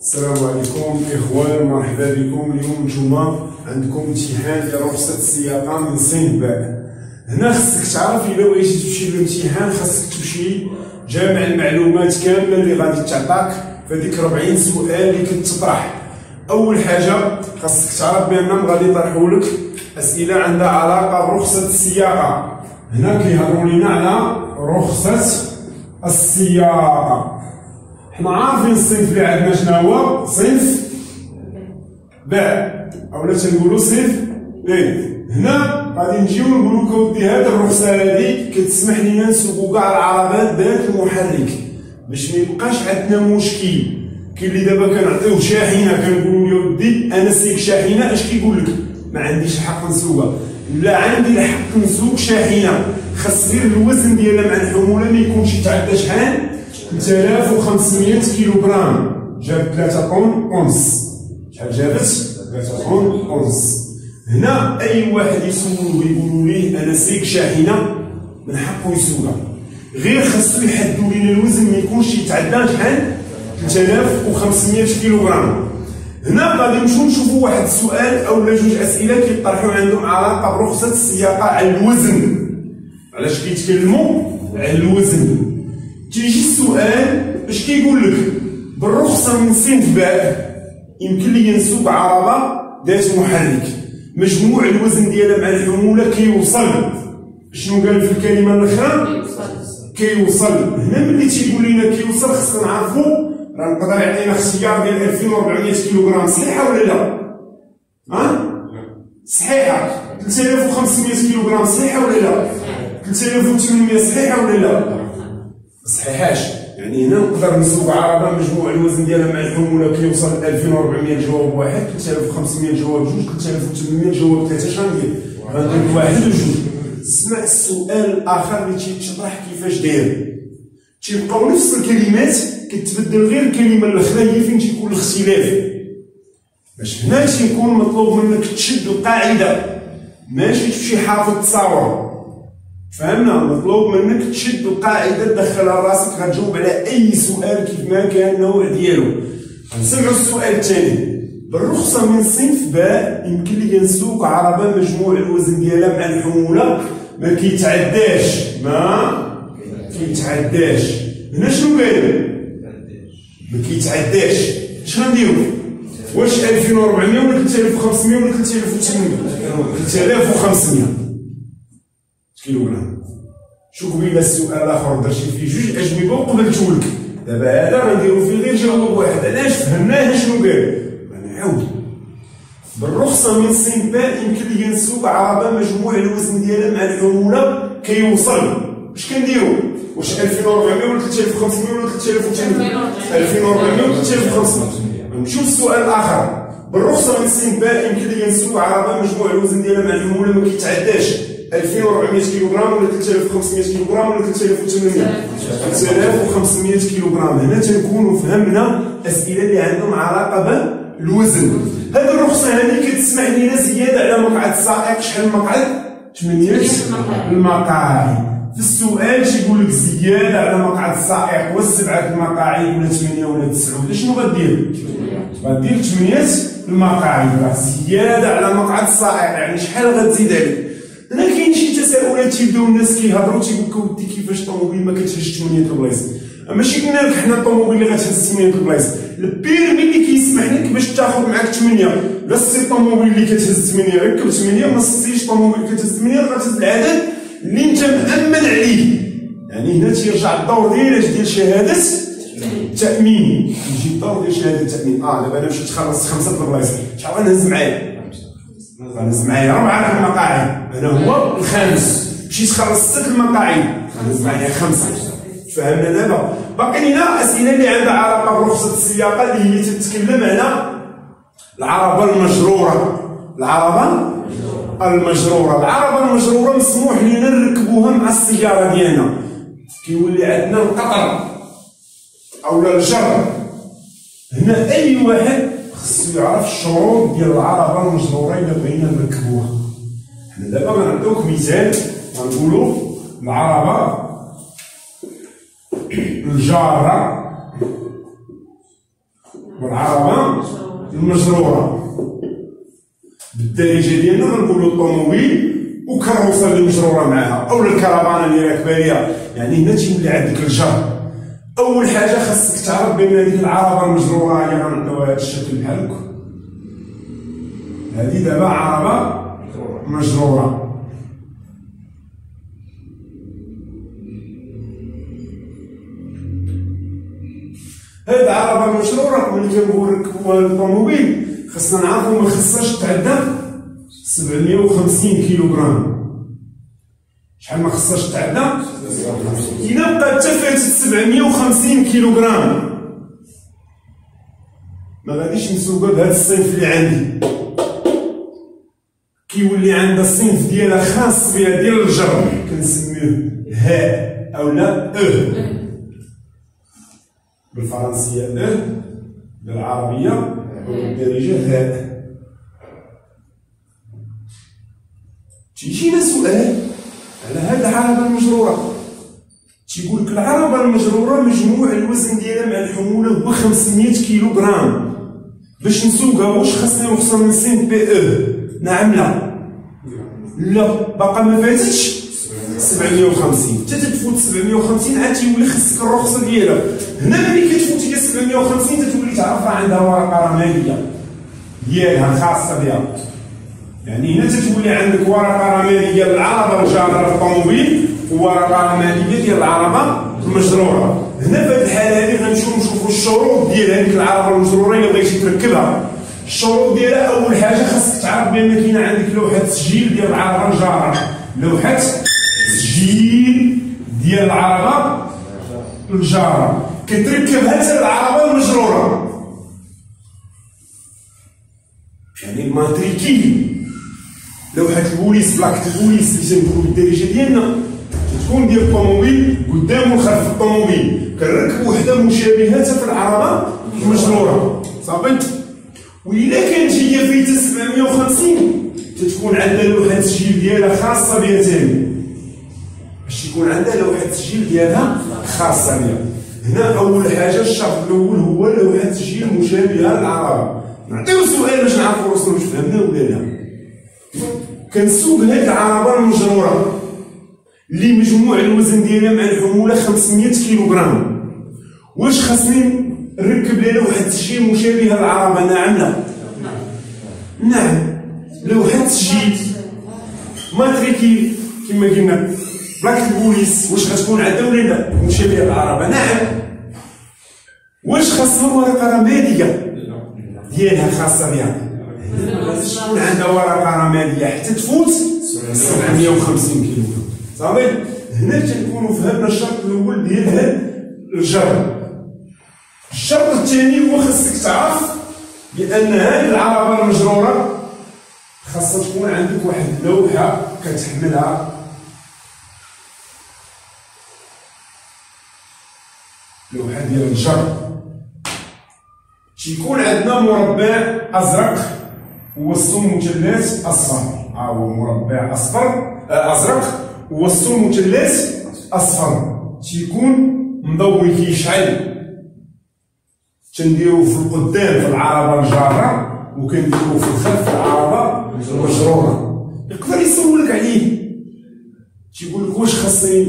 السلام عليكم اخوان، مرحبا بكم. اليوم نتوما عندكم امتحان ديال رخصة السياقة من صنف باء. هنا خصك تعرف الا بغيتي تمشي للامتحان خاصك تمشي جامع المعلومات كاملة اللي غادي تعطاك في هذيك 40 سؤال اللي كتطرح. اول حاجة خاصك تعرف بانهم غادي يطرحوا لك اسئلة عندها علاقة برخصة السياقة. هنا كيهضروا لينا على رخصة السياقة. حنا عارفين الصنف اللي عندنا شنو هو؟ صنف باء اولا تنقولوا صنف ايه. هنا غادي نجيو نقولوا لك اودي هاد الرخصه هادي كتسمح لينا نسوقوا كاع العربات ذات المحرك باش ما يبقاش عندنا مشكل. كاين اللي دابا كنعطيوه شاحنه كنقولوا له ودي انا سيك شاحنه، اش كيقول لك؟ ما عنديش الحق نسوقها. لا، عندي الحق نسوق شاحنه، خاص غير الوزن ديالها مع الحموله ما يكونش يتعدى شحال 3500 كيلوغرام. جاب 3 طن ونص. شحال جابت؟ 3 طن ونص. هنا اي واحد يسولو ويقولوا ليه انا سيك شاحنه من حقه يسوقها، غير خاصو يحدوا لينا الوزن ما يكونش يتعدى شحال 3500 كيلوغرام. هنا غادي نمشيو نشوفوا واحد السؤال اولا جوج اسئله كيطرحوا عندهم علاقه برخصه السياقه على الوزن. علاش كيتكلموا على الوزن؟ تيجي السؤال اش كيقول لك؟ بالرخصه من صنف باء يمكن لي نسوق عربه ذات محرك مجموع الوزن ديالها مع الحموله كيوصل. شنو قال في الكلمه الاخرى؟ كيوصل. هنا ملي تيقول لنا كيوصل خصنا نعرفوا راه نقدر يعطينا اختيار ديال 2400 كيلوغرام. صحيحه ولا لا؟ صحيحه. 3500 كيلوغرام صحيحه ولا لا؟ 3800 صحيحه ولا لا؟ صحيحاش. يعني هنا نقدر نسوق عربه مجموع الوزن ديالها مع الحموله كيوصل 2400 جواب واحد، 3500 جواب جوج، 3800 جواب ثلاثه. شحال ندير؟ غندير واحد وجوج. اسمع السؤال الاخر اللي تيتشرح كيفاش داير. تيبقاو نفس الكلمات كتبدل غير الكلمه الاخرى هي فين تيكون الاختلاف. باش هنا تيكون مطلوب منك تشد القاعده ماشي تمشي حافظ تصاور. فهمنا؟ مطلوب منك تشد القاعده تدخلها لراسك غتجاوب على اي سؤال كيف ما كان النوع ديالو. نسمعوا السؤال الثاني. بالرخصه من صنف باء يمكن لي نسوق عربه مجموع الوزن ديالها مع الحموله ما كيتعداش هنا شنو قال؟ ما كيتعداش. اش غنديرو؟ واش 2400 ولا 3500 ولا 3800؟ 3500 كيلوغرام. شوف بينا السؤال الاخر درتي فيه جوج اجوبه وقبلتولك. دابا هذا غنديرو فيه غير جواب واحد. علاش؟ فهمناه شنو قال. غنعاود. بالرخصه من صنف باء يمكن لي نسوق عربه مجموع الوزن ديالها مع الحموله كيوصل. اش كنديرو؟ واش 2400 ولا 3500 ولا 3800؟ 2400 ولا 3500. نمشيو للسؤال الاخر. بالرخصه من صنف باء يمكن لي نسوق عربه مجموع الوزن ديالها مع الحموله ما كيتعداش 2400 كيلوغرام ولا 3500 كيلوغرام ولا 3800؟ 3500 كيلوغرام. هنا تنكونوا فهمنا اسئله اللي عندهم علاقه بالوزن. هذه الرخصه هذه كتسمح لنا زياده على مقعد السائق. شحال المقعد؟ 8 المقاعد. في السؤال تيقول لك زياده على مقعد السائق واش 7 المقاعد ولا 8 ولا 9 ولا شنو غدير؟ غدير 8 المقاعد. زياده على مقعد السائق يعني شحال غتزيد عليه؟ هنا كاين شي تساؤلات تيبداو الناس كيهضروا تيقول لك ودي كيفاش الطوموبيل ما كتهزش 8 البلايص؟ ماشي قلنا لك حنا الطوموبيل اللي غتهز 8 البلايص، البيرمي اللي كيسمح لك باش تاخذ معاك 8. لا سي الطوموبيل اللي كتهز 8 ركب 8، ما سيش الطوموبيل اللي كتهز 8 غتهز العدد اللي انت مأمن عليه. يعني هنا تيرجع الدور ديال شهاده التأمين. يجي الدور ديال شهاده التأمين. دابا انا مشيت خلصت 5 البلايص، شحال غنهز معايا؟ غنهز معايا 4 المقاعد، انا هو الخامس. مشيت خلصت 6 المقاعد، غنهز معايا 5. فهمنا دابا؟ باقي لنا اسئله اللي عندها علاقه برخصه السياقه اللي هي تتكلم على العربه المجروره. العربه المجروره مسموح لنا نركبوها مع السياره ديالنا. كيولي عندنا القطر اولا الجر. هنا اي واحد خصو يعرف الشروط ديال العربه المجروره الا بغينا نركبوها. حنا دابا غنعطيوك مثال. غنقولوا العربه الجاره والعربه المجروره. بالدارجه ديالنا غنقولوا الطوموبيل وكروسه اللي مجروره معاها، او الكرفانه اللي راكبه ليها. يعني هنا تيولي عندك الجر. اول حاجه خاصك تعرف بان هذيك العربه المجروره اللي غنعطيوها هذا الشكل بحال هكا، هذه دابا عربه مجروره. هاد العربه المجروره ملي كنبغيو نركبوها للطوموبيل خاصنا نعرفو ما خصهاش تعدى 750 كيلوغرام. شحال ما خصهاش تعدى؟ إلا بقات حتى فاتت 750 كيلوغرام ما غاديش نسوقها بهذا الصنف اللي عندي. كيولي عندها الصنف ديالها خاص بها ديال الجر، كنسميوه هاء اولا بالفرنسيه بالعربيه وبالدارجه هاء. تيجينا سؤال على هاد العربه المجروره. تيقول لك العربه المجروره مجموع الوزن ديالها مع الحموله هو 500 كيلوغرام. باش نسوقها واش خاصني نوصل للصين بي نعم لا؟ لا، باقا ما فاتتش 750. حتى تفوت 750 عاد تيولي خصك الرخصه ديالها. هنا ملي كتفوت هي 750 تتولي تعرف عندها ورقه رماديه ديالها خاصه بها. يعني هنا تتولي عندك ورقه رماديه للعربه الجاره للطوموبيل وورقه رماديه ديال العربه المجروره. هنا في هذه الحاله هذه غنمشيو نشوفوا الشروط ديال هذيك العربه المجروره الا بغيتي تركبها. الشروط ديالها اول حاجه خاصك تعرف بان كاين عندك لوحه تسجيل ديال العربه الجاره، لوحه تسجيل ديال العربه الجاره كتركبها حتى العربه المجروره. يعني الماتريكيل لوحه البوليس بلاكه البوليس اللي تنقولوا بالدارجه ديالنا تكون ديال الطوموبيل قدام وخلف الطوموبيل، كنركبوا وحده مشابهه في العربه المجروره صافي. وإلا كانت هي فايته 750 تتكون عندها لوحه تسجيل ديالها خاصه بها ثاني، باش يكون عندها لوحه تسجيل ديالها خاصه بها. هنا اول حاجه الشرط الاول هو لوحه تسجيل مشابهه للعربه. نعطيو سؤال باش نعرفوا راسنا واش فهمنا ولا لا. كنسوق هاد العربه المجروره اللي مجموع الوزن ديالها مع الحموله 500 كيلوغرام، واش خاصني نركب لها لوحه تسجيل مشابهه للعربه نعم لا؟ نعم، لوحه تسجيل ماتريكيل كما قلنا بلاكه البوليس واش غتكون عندها ولا لا مشابهه للعربه؟ نعم. واش خاصها ورقه رماديه ديالها خاصه بها؟ غاديش تكون عندها ورقه رماديه حتى تفوت 750 كيلو صافي. هنا تنكونوا فهمنا الشرط الاول ديال هاد الجر. الشرط الثاني هو خاصك تعرف بان هذه العربه المجروره خاصها تكون عندك واحد اللوحه كتحملها لوحه ديال الجر. تيكون عندنا مربع ازرق ووسطو مثلث اصفر. هو مربع ازرق ووسطو مثلث اصفر تيكون مضوي كيشعل. تنديرو في القدام في العربه الجاره وكنديرو في الخلف في العربه المجروره. يقدر يسولك عليه تيقول لك واش خاصني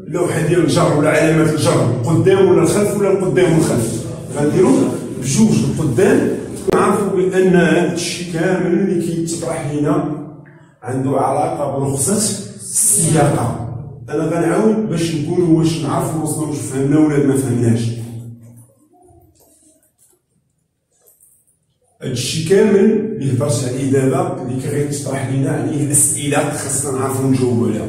اللوحه ديال الجر ولا علامه الجر القدام ولا الخلف ولا القدام والخلف؟ غنديرو بجوج القدام. نعرفوا بان هذا الشيء كامل اللي كيتطرح لينا عنده علاقه برخصه السياقه. انا غنعاود باش نقولوا واش نعرفوا راسنا واش فهمنا ولا ما فهمناش. هادشي كامل اللي هضرت عليه دابا اللي كيتطرح لينا عليه اسئله خاصنا نعرفوا نجاوبوا عليها.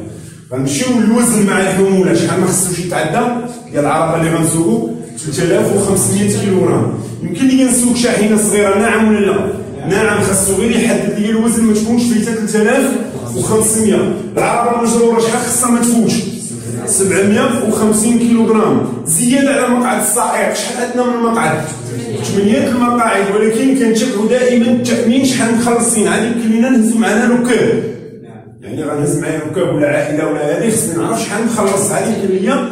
غنمشيو للوزن مع الحموله. شحال ما خصوش يتعدى ديال العربه اللي غنسوقو؟ 3500 كيلوغرام. يمكن لي نسوق شاحنه صغيره نعم ولا لا؟ نعم، خاصو غير يحدد لي الوزن ما تكونش فايته 3500. العربه المجروره شحال خاصها ما تفوتش؟ 750 كيلوغرام. زياده على مقعد السائق. شحال عندنا من المقعد؟ 8 المقاعد. ولكن كنتبعوا دائما التامين شحال مخلصين. عاد يمكن لينا نهزو معنا ركاب، يعني غنهز معايا ركاب ولا عائله ولا هذه خصني نعرف شحال نخلص. هذه يمكن ليا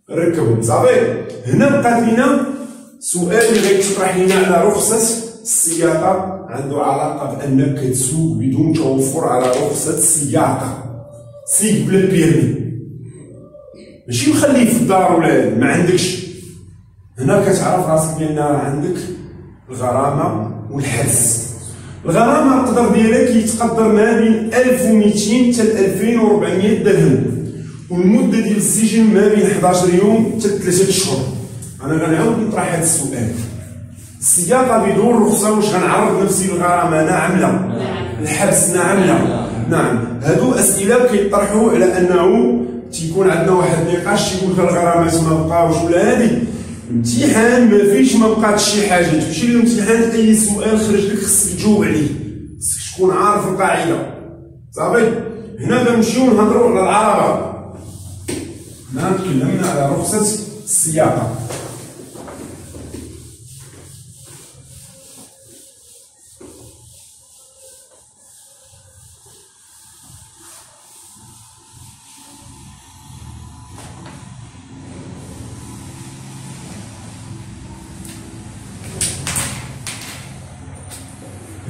نركبهم صافي. هنا بقات لينا السؤال اللي غيتطرح لنا على رخصة السياقة عنده علاقة بأنك كتسوق بدون توفر على رخصة السياقة، سيق بلا بيرمي، ماشي مخليه في الدار ولا ما عندكش. هنا كتعرف راسك بأن عندك الغرامة والحبس. الغرامة القدر ديالها كيتقدر ما بين 1200 حتى 2400 درهم، والمدة ديال السجن ما بين 11 يوم حتى 3 أشهر. أنا غنعاود نطرح هذا السؤال، السياقة بدون رخصة واش غنعرض نفسي للغرامة؟ نعم لا. الحبس؟ نعم لا. نعم. هادو أسئلة كيطرحوا على أنه تيكون عندنا واحد النقاش تيقول لك الغرامات ما بقاوش ولا هادي. امتحان ما فيش ما بقاتش شي حاجة، تمشي للامتحان أي سؤال خرج لك خصك تجاوب عليه، خصك تكون عارف القاعدة. صافي. هنا غنمشيو نهضرو على العربة. هنا تكلمنا على رخصة السياقة.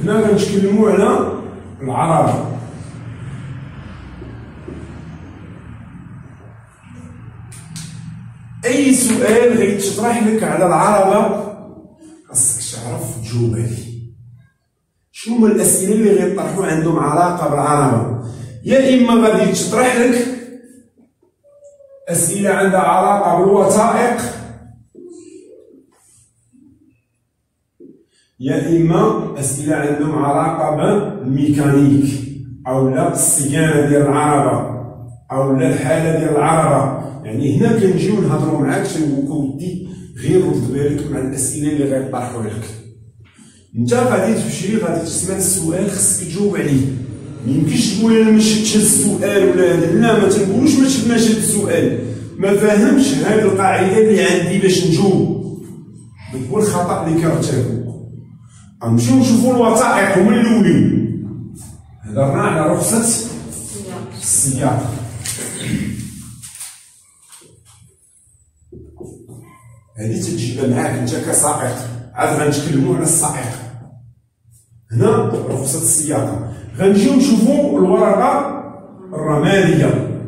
هنا غنتكلمو على العربة. أي سؤال غيتطرح لك على العربة خاصك تعرف تجاوب عليه. شنو هما الأسئلة اللي غيطرحوا عندهم علاقة بالعربة؟ يا إما غادي تطرح لك أسئلة عندها علاقة بالوثائق، يا إما أسئلة عندهم علاقة بالميكانيك أو لا الصيانة ديال العربة أو لا الحالة ديال العربة. يعني هنا كنجيو نهضرو معاك تنقولك ودي غير رد بالك مع الأسئلة اللي غيطرحوا لك. أنت غادي تمشي غادي تسمع السؤال خصك تجاوب عليه. ميمكنش تقول أنا ما شفتش السؤال ولا هذا، لا ما تنقولوش ما شفناش هذا السؤال، ما فاهمش هذه القاعدة اللي عندي باش نجاوب. هو الخطأ اللي كنرتكبو. غنمشيو نشوفو الوثائق هما الأولين. هضرنا على رخصة السياقة. هذه تتجيبها معاك انت كسائق، عاد غنتكلمو على السائق. هنا رخصة السياقة. غنجيو نشوفو الورقة الرمادية.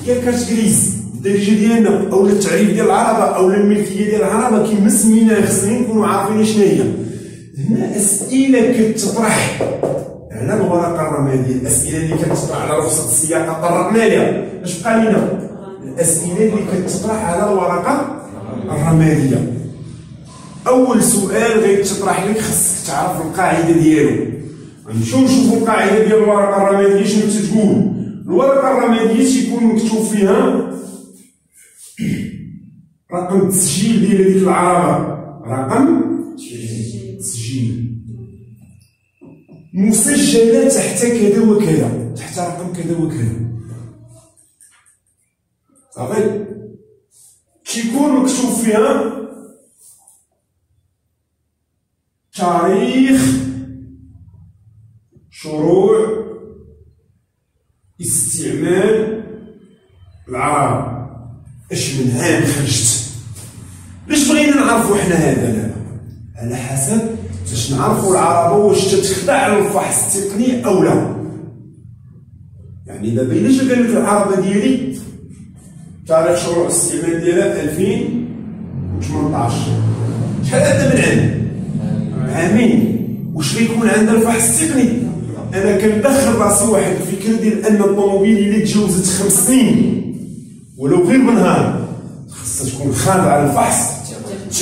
هي كارت كريز الدارجه ديالنا اولا التعريف ديال العربه اولا الملكيه ديال العربه كما سميناها خصنا نكونوا عارفين شنو هي. هنا اسئله كتطرح على الورقه الرماديه، الاسئله اللي كتطرح على رخصه السياقه طرقنا لها. اش بقى لينا؟ الاسئله اللي كتطرح على الورقه الرماديه. اول سؤال غيتطرح لك خصك تعرف القاعده ديالو. غنمشيو نشوفوا القاعده ديال الورقه الرماديه شنو تتقول. الورقه الرماديه تيكون مكتوب فيها رقم التسجيل ديال هذيك العربه، رقم تسجيل مسجله تحت كذا وكذا، تحت رقم كذا وكذا. صافي. تيكون مكتوب فيها تاريخ شروع استعمال العربة، اش من عام خرجت. باش بغينا نعرفو حنا هذا دابا؟ على حسب باش نعرفو العربة واش تتخضع للفحص التقني او لا. يعني دابا الا جا قال لك العربة ديالي تاريخ شروع الاستعمال ديالها 2018، شحال عندها من عام؟ عامين. واش غيكون عندها الفحص التقني؟ انا كندخل راسي واحد الفكره ديال ان الطوموبيل الا تجاوزت 5 سنين ولو غير بنهار خاصها تكون خاضعه للفحص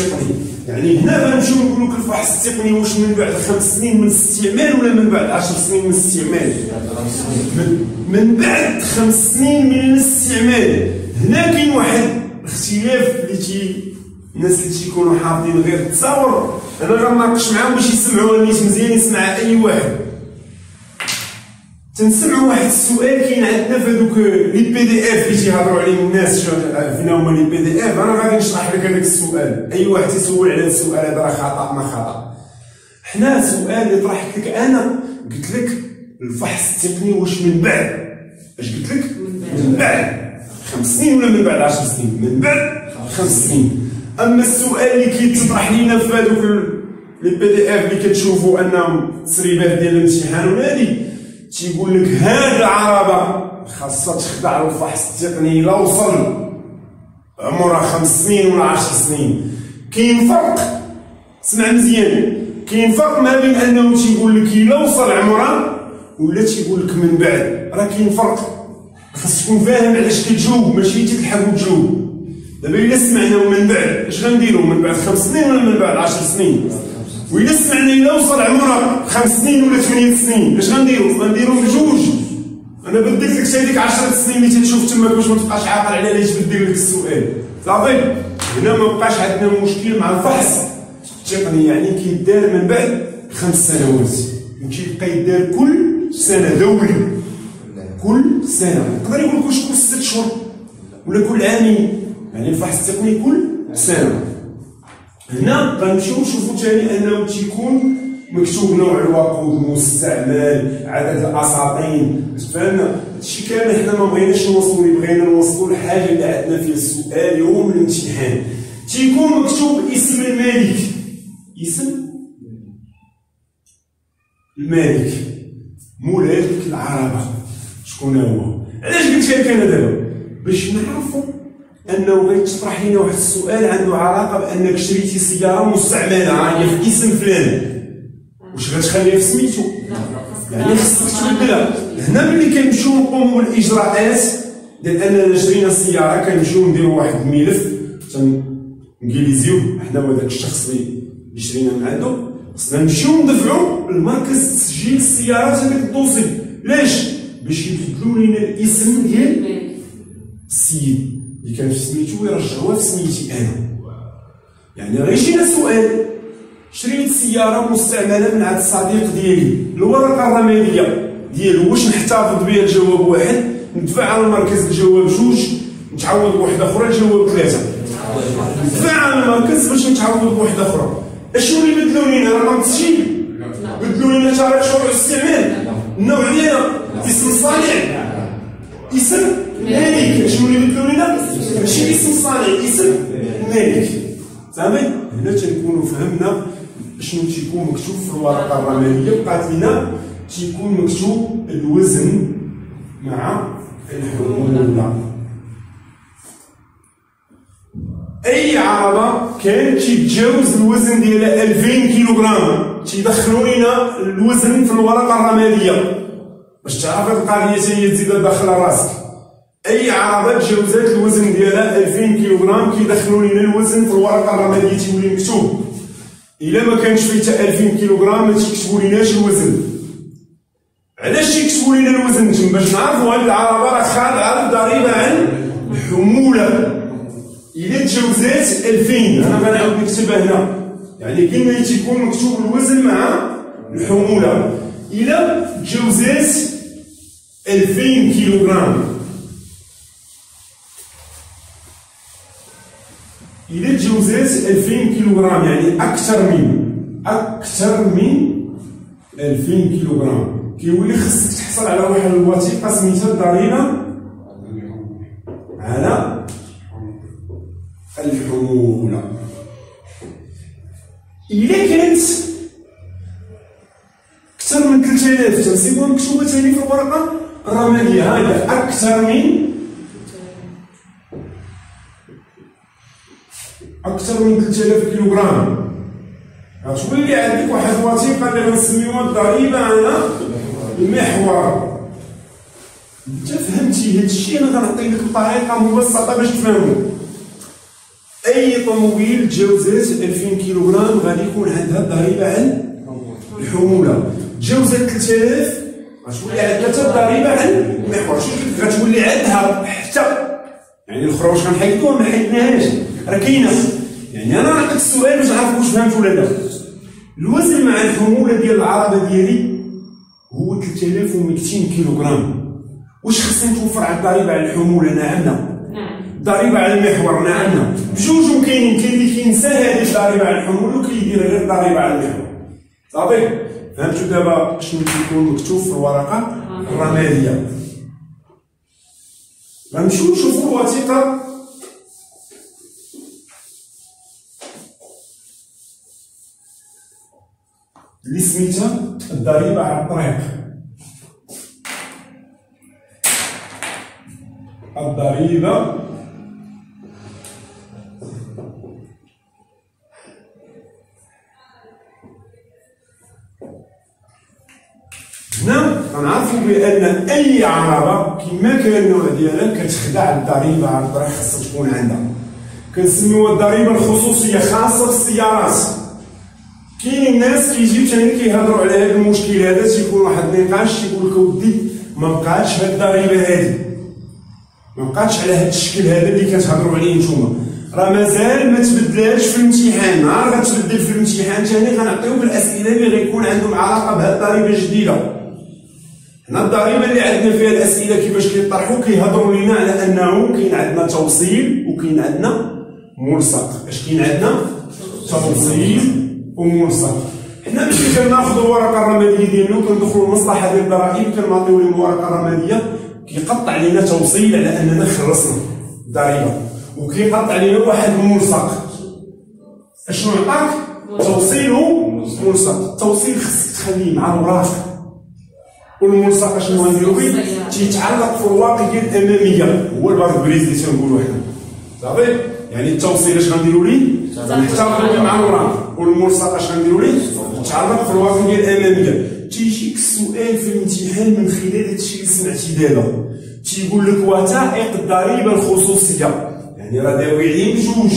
التقني. يعني هنا غنمشيو نقول لك الفحص التقني واش من بعد 5 سنين من الاستعمال ولا من بعد 10 سنين من الاستعمال؟ من بعد 5 سنين من الاستعمال. هنا كاين واحد الاختلاف اللي الناس اللي تيكونوا حافظين غير التصاور، انا غنناقش معاهم باش يسمعوا النيت مزيان، يسمع اي واحد. تنسمعوا واحد السؤال كاين عندنا في هذوك لي بي دي اف اللي تيهضروا عليهم الناس، فينا هما لي بي دي اف. انا غادي نشرح لك هذاك السؤال، اي واحد تيسول على هذا السؤال هذا راه خطا ما خطا. حنا السؤال اللي طرحت لك انا قلت لك الفحص التقني واش من بعد، اش قلت لك؟ من بعد. 5 سنين ولا من بعد 10 سنين؟ من بعد 5 سنين. اما السؤال اللي كيتطرح لينا في هذوك لي بي دي اف اللي كتشوفوا انهم تسريبات ديال الامتحان وهادي تيقول لك هاد العربه خاصها تخضع للفحص التقني لا وصل عمرها 5 سنين ولا 10 سنين. كاين فرق، اسمع مزيان، كاين فرق ما بين انه تيقول لك الا وصل عمرها ولا تيقول لك من بعد. راه كاين فرق، خاصك تكون فاهم علاش كتجاوب، ماشي تلحق وتجاوب. دابا الا سمعنا ومن بعد اش غنديرو؟ من بعد 5 سنين ولا من بعد 10 سنين؟ وإلا سمعنا إلا وصل عمرها 5 سنين ولا 8 سنين اش غنديرو؟ غنديرو بجوج. أنا بدلت لك هذيك 10 سنين اللي تتشوف تماك باش ما تبقاش عاقل على علاش بدل لك السؤال. صافي، هنا ما بقاش عندنا مشكل مع الفحص التقني، يعني كيدار من بعد 5 سنوات وكيبقى يدار كل سنة دوري، كل سنة. يقدر يقول كل 6 شهور ولا كل عامين، يعني الفحص التقني كل سنة. هنا غنمشيو نشوفو ثاني انه تيكون مكتوب نوع الوقود المستعمل، عدد الاساطين، فهمنا؟ هادشي كامل حنا ما بغيناش نوصلو ليه، بغينا نوصلو للحاجه اللي عندنا فيها السؤال يوم الامتحان. تيكون مكتوب اسم المالك، اسم المالك، مولاي ديك العربه شكون هو؟ علاش قلت لك انا دابا؟ باش نعرفو انه غيتطرح لينا واحد السؤال عنده علاقه بانك شريتي سياره مستعمله هي في اسم فلان، واش غتخليها في سميتو؟ يعني خصك تبدلها. هنا ملي كنمشيو نقوموا بالاجراءات ديال اننا شرينا السياره، كنمشيو نديرو واحد الملف تنجليزيوه حنا وهذاك الشخص اللي شرينا من عنده، خصنا نمشيو ندفعو لمركز تسجيل السيارات هذاك الدوسي. علاش؟ باش يبدلوا لينا الاسم ديال السيد اللي كان في سميتو ويرجعوها في سميتي انا. يعني غيجينا سؤال، شريت سياره مستعمله من عند الصديق ديالي، الورقه الرماديه ديالو واش نحتفظ بها الجواب واحد، ندفع على المركز الجواب جوج، نتعوض بوحده اخرى الجواب 3، ندفع على المركز باش نتعوض بوحده اخرى. اشنو اللي بدلوا لينا؟ رقم التسجيل، بدلوا لينا تاريخ شروع الاستعمال، النوع ديالها، اسم الصانع، اسم مالك. شنو اللي بدلوا لينا؟ ماشي اسم الصانع، اسم مالك. صافي، هنا تنكونوا فهمنا شنو تيكون مكتوب في الورقه الرماديه. بقات لينا تيكون مكتوب الوزن مع الحموله. اي عربه كان تيتجاوز الوزن ديالها 2000 كيلوغرام تيدخلوا لينا الوزن في الورقه الرماديه باش تعرف القضيه حتى هي تزيد داخله راسك. اي عربه تجاوزات الوزن ديالها 2000 كيلوغرام كيدخلوا لينا الوزن في الورقه الرماديه تيولي مكتوب. الا ما كانش فيه حتى 2000 كيلوغرام ما تيكتبوا ليناش الوزن. علاش تيكتبوا لينا الوزن تما؟ باش نعرفوا هاد العربه راه خاضعه للضريبه عن الحموله. الا تجاوزات 2000 انا غنعاود نكتبها هنا، يعني كما تيكون مكتوب الوزن مع الحموله. الا تجاوزات 2000 كيلوغرام، إلا تجاوزات 2000 كيلوغرام يعني أكثر من 2000 كيلوغرام، كيولي خصك تحصل على واحد الوثيقة سميتها الضريبة على الحمولة. إلا كانت أكثر من 3000 تنسيبوها مكتوبة ثاني في الورقة الرمادية، هذا أكثر من 3000 كيلوغرام، غتولي عندك واحد الوثيقة اللي غنسميوها الضريبة على المحور. انت فهمتي هادشي؟ انا غنعطي لك بطريقة مبسطة باش تفهمو. أي طوموبيل تجاوزات 2000 كيلوغرام غادي يكون عندها الضريبة على الحمولة. تجاوزات 3000 غتولي عندها حتى الضريبة على المحور، غتولي عندها حتى، يعني الأخرى واش غنحيدوها؟ ما حيدناهاش، راه كاينه. يعني انا نعطيك السؤال باش نعرف واش فهمت ولا لا. الوزن مع الحموله ديال العربه ديالي هو 3200 كيلوغرام. واش خصني نتوفر على الضريبه على الحموله؟ نعم. الضريبه على المحور؟ نعم. بجوج كاين اللي كينسى هذه الضريبه على الحموله وكيدير غير الضريبه على المحور. صافي، فهمتوا دابا شنو كيكون مكتوب في الورقه الرماديه؟ غنمشيو نشوفو الوثيقة اللي سميتها الضريبة على الطريق. الضريبة هنا غنعرفو بأن أي عربة كيما كان النوع ديالها كتخدع الضريبة على الطريق خاصها تكون عندها. كنسميوها الضريبة الخصوصية خاصة بالسيارات. كاين الناس كيجيو ثاني كيهضروا على هذا المشكل هذا، تيكون واحد النقاش تيقول لك اودي ما بقاتش هاد الضريبة هادي، ما بقاتش على هاد الشكل هذا اللي كتهضروا عليه نتوما، راه مازال ما تبدلاتش في الامتحان. نهار غتبدل في الامتحان ثاني غنعطيوك الأسئلة اللي غيكون عندهم علاقة بهاد الضريبة الجديدة. هنا الضريبة اللي عندنا فيها الأسئلة كيفاش كيطرحوا كيهضروا لينا على أنه كاين عندنا توصيل وكاين عندنا ملصق. اش كاين عندنا؟ توصيل وملصق. حنا ملي كناخذوا الورقة الرمادية ديالنا وكندخلوا للمصلحة ديال الضرائب كنعطيو لهم الورقة الرمادية كيقطع لينا توصيل على أننا خلصنا الضريبة، وكيقطع لينا واحد الملصق. اشنو عطاك؟ توصيل وملصق. التوصيل خصك تخليه مع الوراق، والملصق اشنو غنديرو به؟ تيتعلق في الواقية الأمامية، هو البارد بريز اللي تنقولو حنا صافي. يعني التوصيل اش غنديرو ليه؟ نحتفظ به مع الوراق، والملصق اش غنديرو ليه؟ يتعلق في الواقية الأمامية. تيجيك السؤال في الامتحان من خلال هادشي اللي سمعتي دابا، تيقول لك وثائق الضريبة الخصوصية، يعني راه داوي عليه بجوج.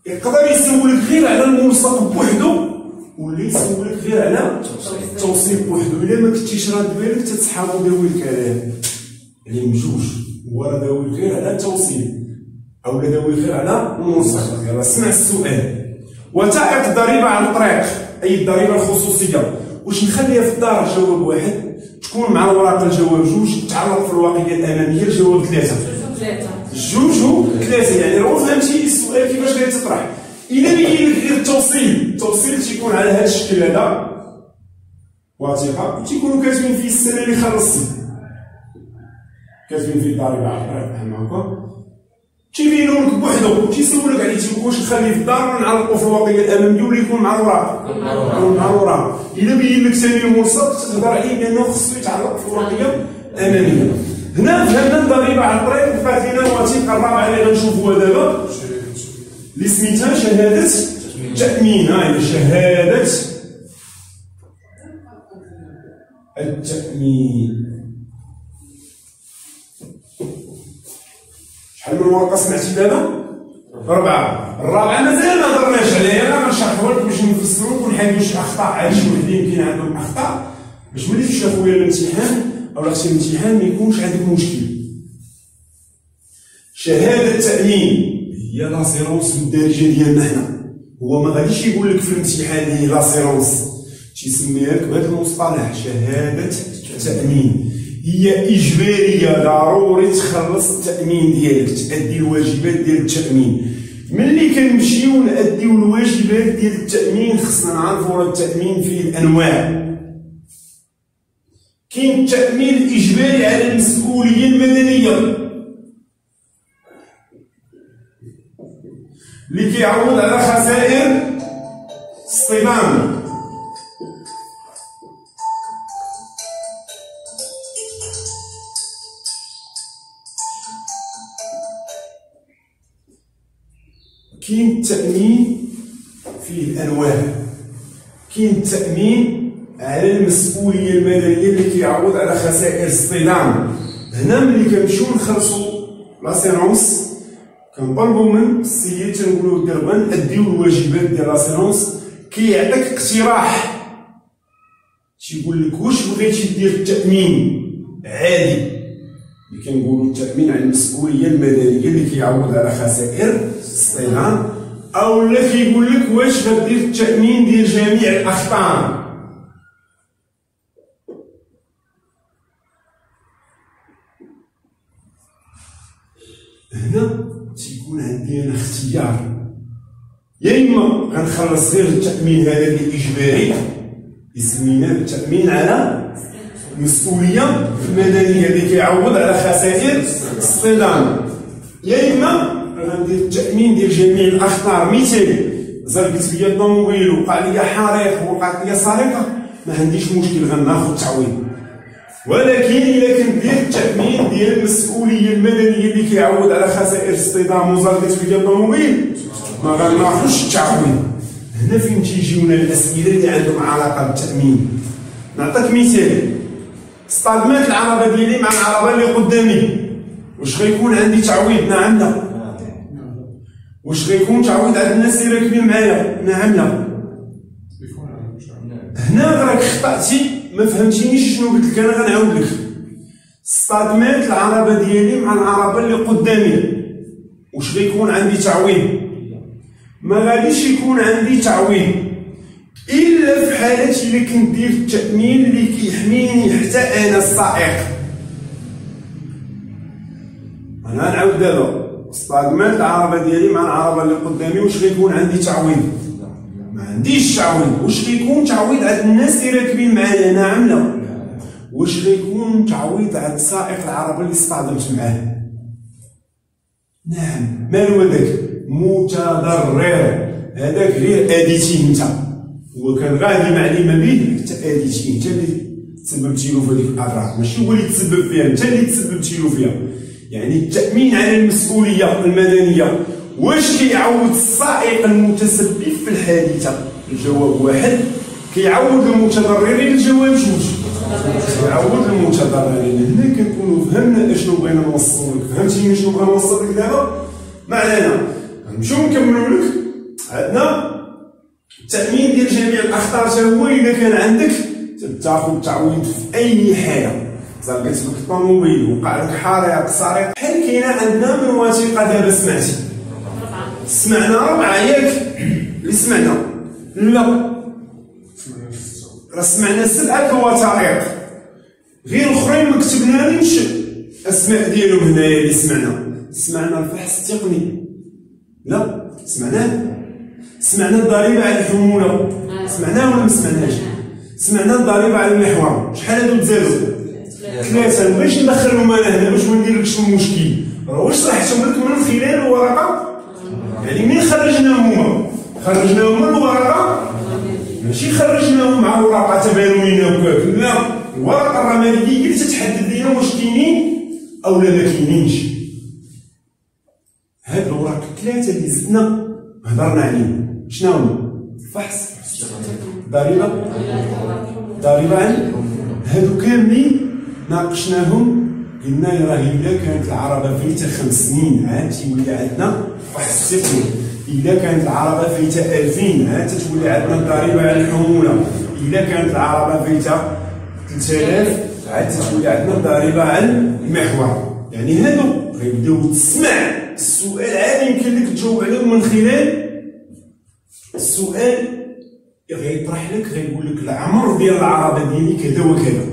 يقدر يسولك غير على الملصق بوحدو ولا يسولك غير على التوصيل بوحدو. الا ما كنتيش راد بالك تتصحابو داوي الكلام يعني بجوج، هو راه داوي غير على التوصيل او لا داوي غير على الملصق. يلاه اسمع السؤال. وثائق الضريبة على الطريق اي الضريبة الخصوصية، واش نخليها في الدار جواب واحد، تكون مع الوراق الجواب جوج، تعلق في الواقية الأمامية الجواب ثلاثة. جوج وثلاثة، يعني راه فهمتي السؤال كيفاش غيتطرح. إلا بين لك غير التوصيل تيكون على هذا الشكل هذا وثيقة، وتيكونوا كاتبين فيه السنة اللي خلصتي، كاتبين فيه الضريبة على الطريق بحال هكا، تيبينو لك بوحدو، تيسولك عليه تيقول واش نخليه في الدار ولا نعلقو في الواقية الأمامية ولا يكون مع الوراق؟ مع الوراق. إلا بين لك ثاني الملصق تهضر عليه بأنه خصو يتعلق في الواقية الأمامية. هنا فهمنا الضريبة على الطريق. بقات لينا الوثيقة الرابعة اللي غنشوفوها دابا اللي سميتها شهادة التأمين. هاهي شهادة التأمين. شحال من ورقة سمعتي دابا؟ 4. الرابعة مازال ما هضرناش عليها، أنا غنشرحوها لك باش نفسروك ونحلو شي أخطاء عاد شي وحدين كاين عندهم أخطاء باش ملي تمشي خويا الامتحان أو اختي الامتحان ما يكونش عندك مشكل. شهادة التأمين هي لاسيرونس بالدارجة ديالنا حنا. هو ما غاديش يقول لك في الامتحان هي لاسيرونس، تيسميها لك بهذا المصطلح شهادة التأمين. هي إجبارية، ضروري تخلص التأمين ديالك، تأدي الواجبات ديال التأمين. ملي كنمشيو نأديو الواجبات ديال التأمين خصنا نعرفو راه التأمين فيه الأنواع. كاين التأمين الإجباري على المسؤولية المدنية اللي كيعوض على خسائر اصطدام. كاين التأمين فيه الأنواع. كاين التأمين على المسؤولية المدنية اللي كيعوض على خسائر اصطدام. هنا ملي كنمشيو نخلصو لاسيرونس كنطلبو من السيد تنقولو دابا نأديو الواجبات ديال لاسيرونس، كيعطيك اقتراح تيقول لك واش بغيتي دير التأمين عادي اللي كنقولو التأمين على المسؤولية المدنية اللي كيعوض على خسائر اصطدام، أو لا كيقول لك واش غدير التأمين ديال جميع الأخطار. هنا تيكون عندي انا اختيار، يا اما غنخلص غير التأمين هذا اللي اجباري اللي سميناه بالتأمين على المسؤوليه المدنيه اللي كيعوض على خسائر الاصطدام. يا اما غندير التامين ديال جميع الاخطار. مثالي زرقت بيا الطوموبيل وقع لي حريق وقعت لي سرقه، ما عنديش مشكل غناخذ تعويض. ولكن الا كندير التامين ديال المسؤوليه المدنيه اللي كيعوض على خسائر الاصطدام وزرقت بيا الطوموبيل ما غناخذش التعويض. هنا فين تيجيونا الاسئله اللي عندهم علاقه بالتامين. نعطيك مثال، اصطدمات العربه ديالي مع العربه اللي قدامي، واش غيكون عندي تعويض؟ نعم لا. واش غيكون تعويض على الناس اللي راكبين معايا؟ نعم لا. هنا راك خطأتي، ما فهمتينيش شنو قلت لك. انا غنعاود لك، اصطدمات العربه ديالي مع العربه اللي قدامي، واش غيكون عندي تعويض؟ ما غاديش يكون عندي تعويض الا في حالة الا كندير التأمين اللي كيحميني حتى انا السائق. انا نعاود دابا، اصطدمات العربه ديالي مع العربه اللي قدامي، واش غيكون عندي تعويض؟ ما عنديش تعويض. واش غيكون تعويض على الناس اللي راكبين معايا؟ نعم لا. واش غيكون تعويض على سائق العربه اللي اصطدمت معاه؟ نعم. مالو هذاك؟ متضرر. هذاك غير اديتيه انت، هو كان غادي معلمه به حتى اديتيه انت اللي تسببتي له في هذيك الاضرار، ماشي هو اللي تسبب فيها، انت اللي تسببتي له فيها. يعني التأمين على المسؤوليه المدنيه واش كيعوض السائق المتسبب في الحادثه؟ الجواب واحد، كيعوض المتضررين. الجواب جوج، كيعوض المتضررين. هنا كنكونوا فهمنا اشنو بغينا نوصلوا لك. فهمتيني شنو بغينا نوصل لك دابا؟ ما علينا، نمشيو نكملوا لك. عندنا التأمين ديال جميع الاخطار حتى هو الا كان عندك تاخذ تعويض في اي حاله. زرقت بك الطوموبيل، وقع لك حريق، سرقه، بحال كاينه عندنا من وثيقه دابا. سمعتي؟ سمعنا 4 ياك اللي سمعنا؟ لا، راه سمعنا 7 الوثائق، غير الاخرين ما كتبناليش الاسماء ديالهم. هنايا اللي سمعنا الفحص التقني، لا سمعنا الضريبه على الحموله، سمعناها ولا ما سمعناش؟ سمعنا الضريبه على المحور. شحال هادو تزادوا؟ 3. ما بغيتش ندخلهم انا هنا باش ما نديرلكش المشكل. راه واش شرحتهم لك من خلال الورقه؟ يعني منين خرجناهم من الورقه، ماشي خرجناهم مع الورقه تبانوينا وكاك، لا، الورقه الرماديه هي اللي تتحدد لنا واش كاينين او لا ما كاينينش. هاد الوراق 3 اللي زدنا هضرنا عليهم، شنو هما؟ الفحص، ضريبه هادو كاملين ناقشناهم. قلنا راه الا كانت العربه فايته 5 سنين عاد تيولي عندنا فحص تقني. الا كانت العربه فايته 2000 عاد تتولي عندنا الضريبه على الحموله. الا كانت العربه فايته 3000 عاد تتولي عندنا الضريبه على المحور. يعني هادو غيبداو تسمع السؤال، عاد يمكن لك تجاوب عليه من خلال السؤال غيطرح لك، غيقول لك العمر ديال العربه ديالي كذا وكذا.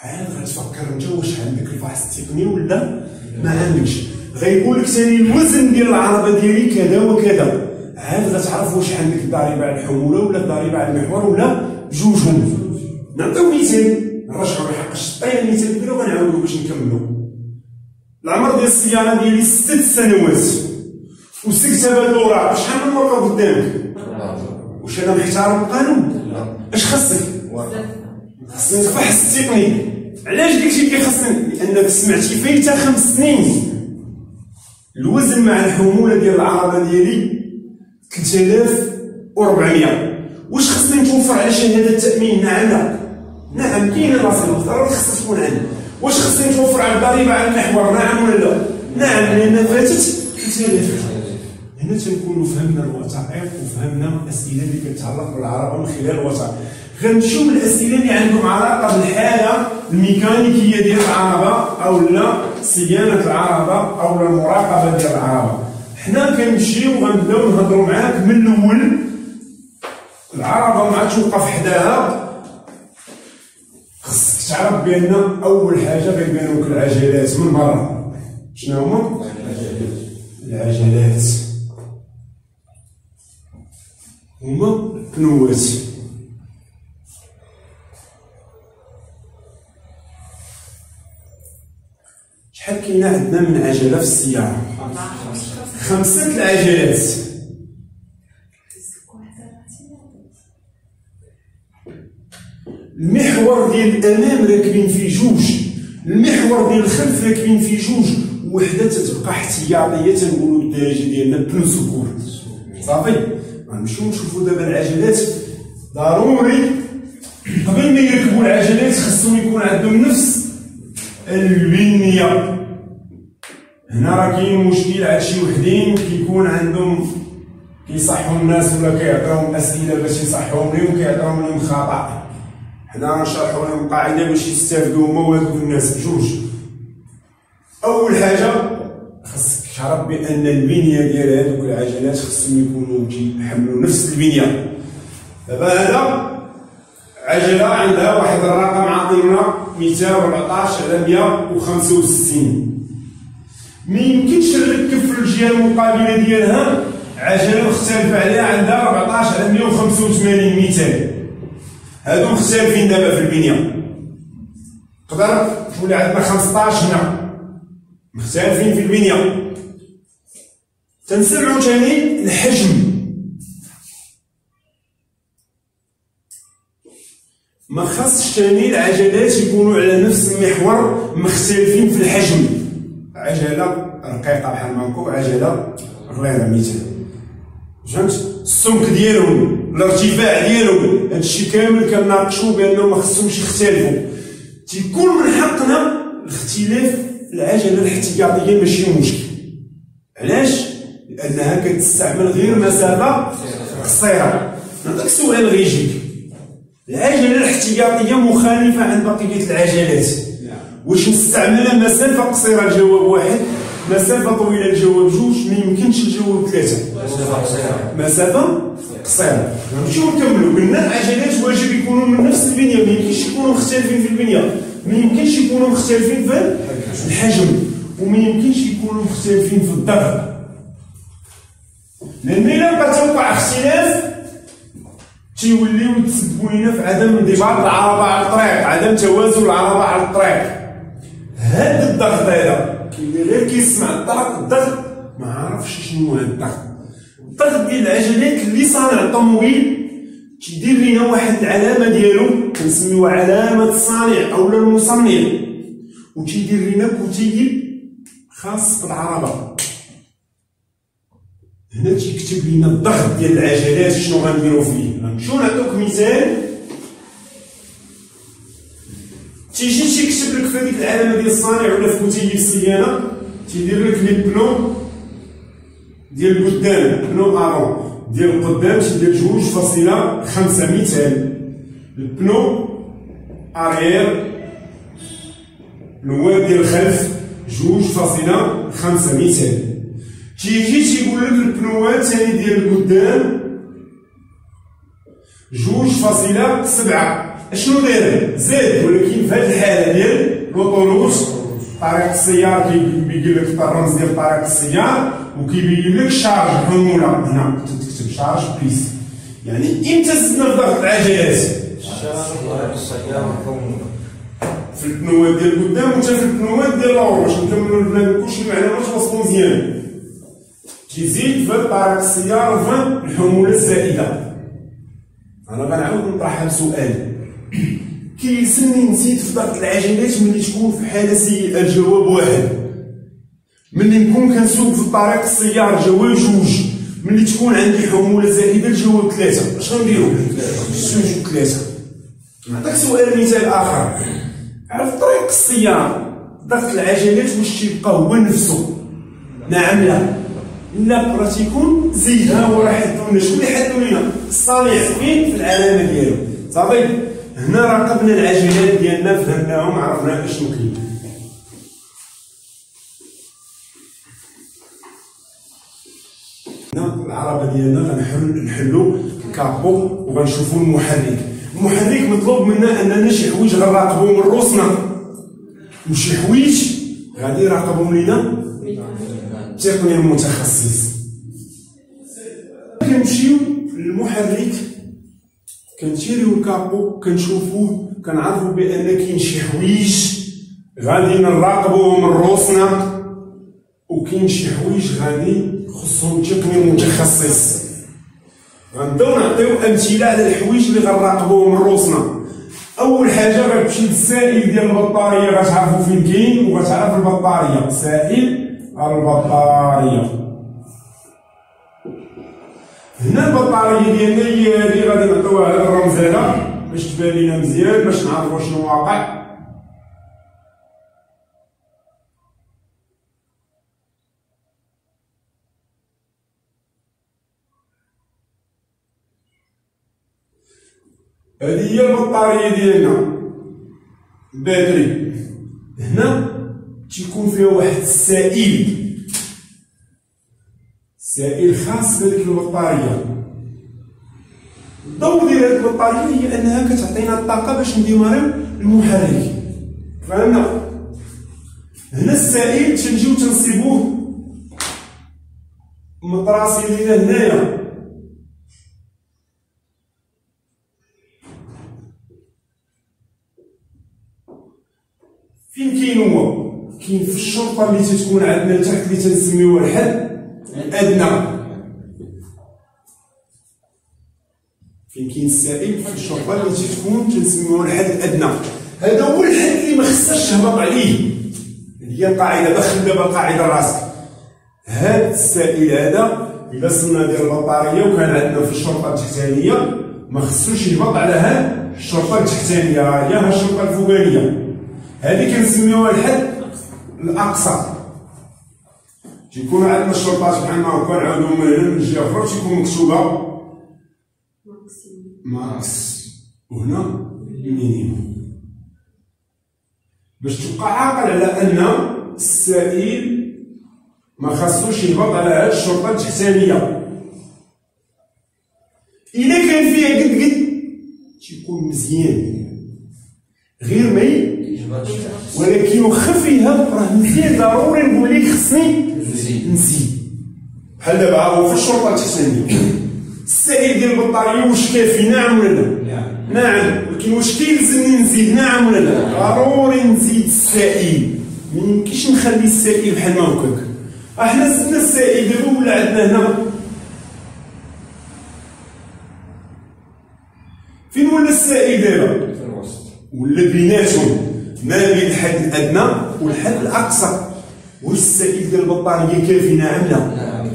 عاد غتفكر انت واش عندك الفحص التقني ولا ما عندكش. غيقول لك ثاني الوزن ديال العربه ديالي كذا وكذا. عاد غتعرف واش عندك الضريبه على الحموله ولا الضريبه على المحور ولا بجوجهم. نعطيو مثال، نرجعو لحق الشطين المثال ديالو غنعاودو باش نكملو. العمر ديال السياره ديالي 6 سنوات وسكت هاد الاوراق. شحال من ورقه قدامك؟ واش انا محترم القانون؟ اش خاصك؟ خاصني الفحص التقني. علاش قلتي لي خاصني؟ لانك سمعتي فايته 5 سنين. الوزن مع الحموله ديال العربه ديالي 3400. واش خاصني نتوفر على شهاده التامين؟ نعم لا. نعم كاينه ضروري خاصها تكون عندي. واش خاصني نتوفر على الضريبه على المحور؟ نعم ولا لا؟ نعم، لان فاتت 3000. هنا تنكونوا فهمنا الوثائق وفهمنا الاسئله اللي كتعلق بالعربه من خلال الوثائق. غنمشيو للاسئله اللي عندهم علاقه بالحاله الميكانيكيه ديال العربه او لا صيانه العربه او لا المراقبه ديال العربه. حنا كنمشيو غنبداو نهضروا معاك من الاول. العربه مع توقف حداها خصك تعرف بان اول حاجه غيبانوك العجلات من برا. شنو هما؟ العجلات هما البنوات. كاينه عندنا من عجله في السياره؟ 5 العجلات. المحور ديال الامام راكبين فيه 2، المحور ديال الخلف راكبين فيه 2، وحده تتبقى احتياطيه تنقولوا بالدارجه ديالنا بلو سكور. صافي غنمشيو نشوفوا دابا العجلات. ضروري قبل ما يركبوا العجلات خصهم يكون عندهم نفس البنيه. هنا راه كاين مشكل عند شي وحدين كيكون عندهم كيصحوا الناس ولا كيعطيوهم اسئله باش يصحوهم لهم كيعطيوهم لهم خطا. حنا نشرحوا لهم قاعده باش يستافدوا هما وهذوك الناس بجوج. اول حاجه خصك تعرف بان البنيه ديال هذوك العجلات خصهم يكونوا كيحملوا نفس البنيه. دابا هذا عجله عندها واحد الرقم عاطينا 214 على 165. ما يمكنش نركب في الجهه المقابله ديالها عجله مختلفه عليها عندها 14 على 185 مثال. هادو مختلفين دابا في البنيه. تقدر تولي عندنا 15 هنا مختلفين في البنيه. تنسمعوا ثاني الحجم. ما خاصش ثاني العجلات يكونوا على نفس المحور مختلفين في الحجم. عجله رقيقه بحال مانكو، عجله غليظه مثال. فهمت؟ السمك ديالهم، الارتفاع ديالهم، هادشي كامل كنناقشوا بانه ما خصهمش يختلفوا. تيكون من حقنا الاختلاف العجله الاحتياطيه ماشي مشكل. علاش؟ لانها كتستعمل غير مسافه قصيره. نعطيك سؤال غيجيك. العجله الاحتياطيه مخالفه عن بقيه العجلات. واش نستعملها مسافه قصيره الجواب واحد، مسافه طويله الجواب جوج، ما يمكنش الجواب ثلاثه. مسافه قصيره. نمشيو نكملوا. قلنا العجلات واجب يكونوا من نفس البنيه، ما يمكنش يكونوا مختلفين في البنيه، ما يمكنش يكونوا مختلفين في الحجم، وما يمكنش يكونوا مختلفين في الضغط. لان الا بقى توقع اختلاف تيوليو يتسببوا لنا في عدم انضباط العربه على الطريق، عدم توازن العربه على الطريق. هاد الضغط هذا كاين غير كيسمع الضغط ما عرفش شنو هاد الضغط. الضغط ديال العجلات اللي صانع الطوموبيل تيدير لينا واحد العلامه ديالو كنسميوها علامه الصانع اولا المصنع، وتيدير لينا كتيب خاص بالعربه. هنا تيكتب لينا الضغط ديال العجلات شنو غنديرو فيه. غنمشيو نعطيوك مثال. تيجي تيكتب لك في هذيك العلامه ديال الصانع ولا في كتيب الصيانه تيدير لك لي بلون ديال القدام، بلون افون ديال القدام تيدير 2.5 مثال. البلو اريير الواد ديال الخلف 2.5 مثال. تيجي تيقول لك البنوات ثاني ديال القدام 2.7. اشنو داير؟ زاد، ولكن في هذه الحاله ديال لوطوروت طريق السيار كيبين لك الرمز ديال طريق السيار وكيبين لك شارج حموله. هنا تكتب شارج بليس. يعني امتى زدنا في ضغط العجلات؟ شارج السياره حموله في البنوات ديال القدام وحتى في البنوات ديال اللور. باش نكملوا البلان كلشي المعلومات توصلوا مزيان. تيزيد في طريق السياره في الحموله الزائده. انا غنعاود نطرح هذا السؤال. كيلزمني نزيد في ضغط العجلات ملي تكون في حاله سيئه؟ الجواب واحد. ملي نكون كنسوق في طريق السيار جواب جوج. ملي تكون عندي حموله زائده الجواب ثلاثه. اش غنديرو؟ جوج ثلاثه. نعطيك سؤال مثال اخر. عرف طريق السياره ضغط العجلات واش تيبقى هو نفسه؟ نعم لا. لا راه تيكون زيدها هو راه حدو لنا. شكون اللي حدو لنا؟ الصانع فين؟ في العلامه ديالو. صافي. هنا راقبنا العجلات ديالنا فهمناهم عرفنا اشنو كاين. هنا العربه ديالنا غنحلو الكابو وغنشوفو المحرك. المحرك مطلوب منا اننا شي حوايج غنراقبو من روسنا وشي حوايج غادي يراقبهم لينا التقني المتخصص. كنمشيو للمحرك كنتيريو الكابو كنشوفوه كنعرفو بان كاين شي حوايج غادي نراقبوهم من روسنا، وكاين شي حوايج غادي خصهم تقني متخصص. غنبداو نعطيو امثله على الحوايج اللي غنراقبوهم من روسنا. اول حاجه غتمشي للسائل ديال البطاريه، غتعرفوا فين كاين وغتعرف البطاريه. سائل البطاريه، هنا البطاريه ديالنا هي هادي، غادي نعطيوها هاد الرمز هذا باش تبان لينا مزيان، باش نعرفوا شنو واقع. هذه هي البطاريه ديالنا الباتري. هنا تيكون فيها واحد سائل خاص بهذيك البطاريه. الضوء ديال هذه البطاريه هي انها كتعطينا الطاقه باش نديماريو المحرك. فهمنا؟ هنا السائل تنجيو تنصيبوه مطراسي لينا هنايا. فين كاين هو؟ كاين في الشرطه اللي تتكون عندنا تحت اللي تنسميوها الحد الادنى. فين كاين السائل؟ في الشرطه اللي تتكون تنسميوها الحد الادنى. هذا هو الحد اللي ما خصناش تهبط عليه. هي القاعده، دخل دابا القاعده راسك. هذا السائل هذا الا صرنا ديال البطاريه وكان عندنا في الشرطه التحتانيه ما خصوش يهبط على هاد الشرطه التحتانيه، هي الشرطه الفوقانيه. هذه كنسميوها الحد الاقصى. تيكون عندنا الشرطات بحال ما هكا نعاودو من هنا من جهه اخرى تيكون مكتوبه ماكس وهنا مينيموم، باش تبقى عاقل على ان السائل ما خاصوش يهبط على هاد الشرطه التحتانيه. الا كان فيها قد تيكون مزيان، غير ما ولكن واخا فيها راه مزيان ضروري نقول لك خصني نزيد. بحال دابا هو في الشرطه التحتانيه السائل ديال البطاريه واش كافي؟ نعم ولا لا؟ نعم. ولكن واش كيلزمني نزيد؟ نعم ولا لا؟ ضروري نزيد السائل، ما يمكنش نخلي السائل بحال ما هكاك. احنا زدنا السائل دابا ولا عندنا هنا فين ولا السائل دابا؟ في الوسط، ولا بيناتهم ما بين الحد الادنى والحد الاقصى. واش السائل ديال البطاريه كافي؟ نعم لا؟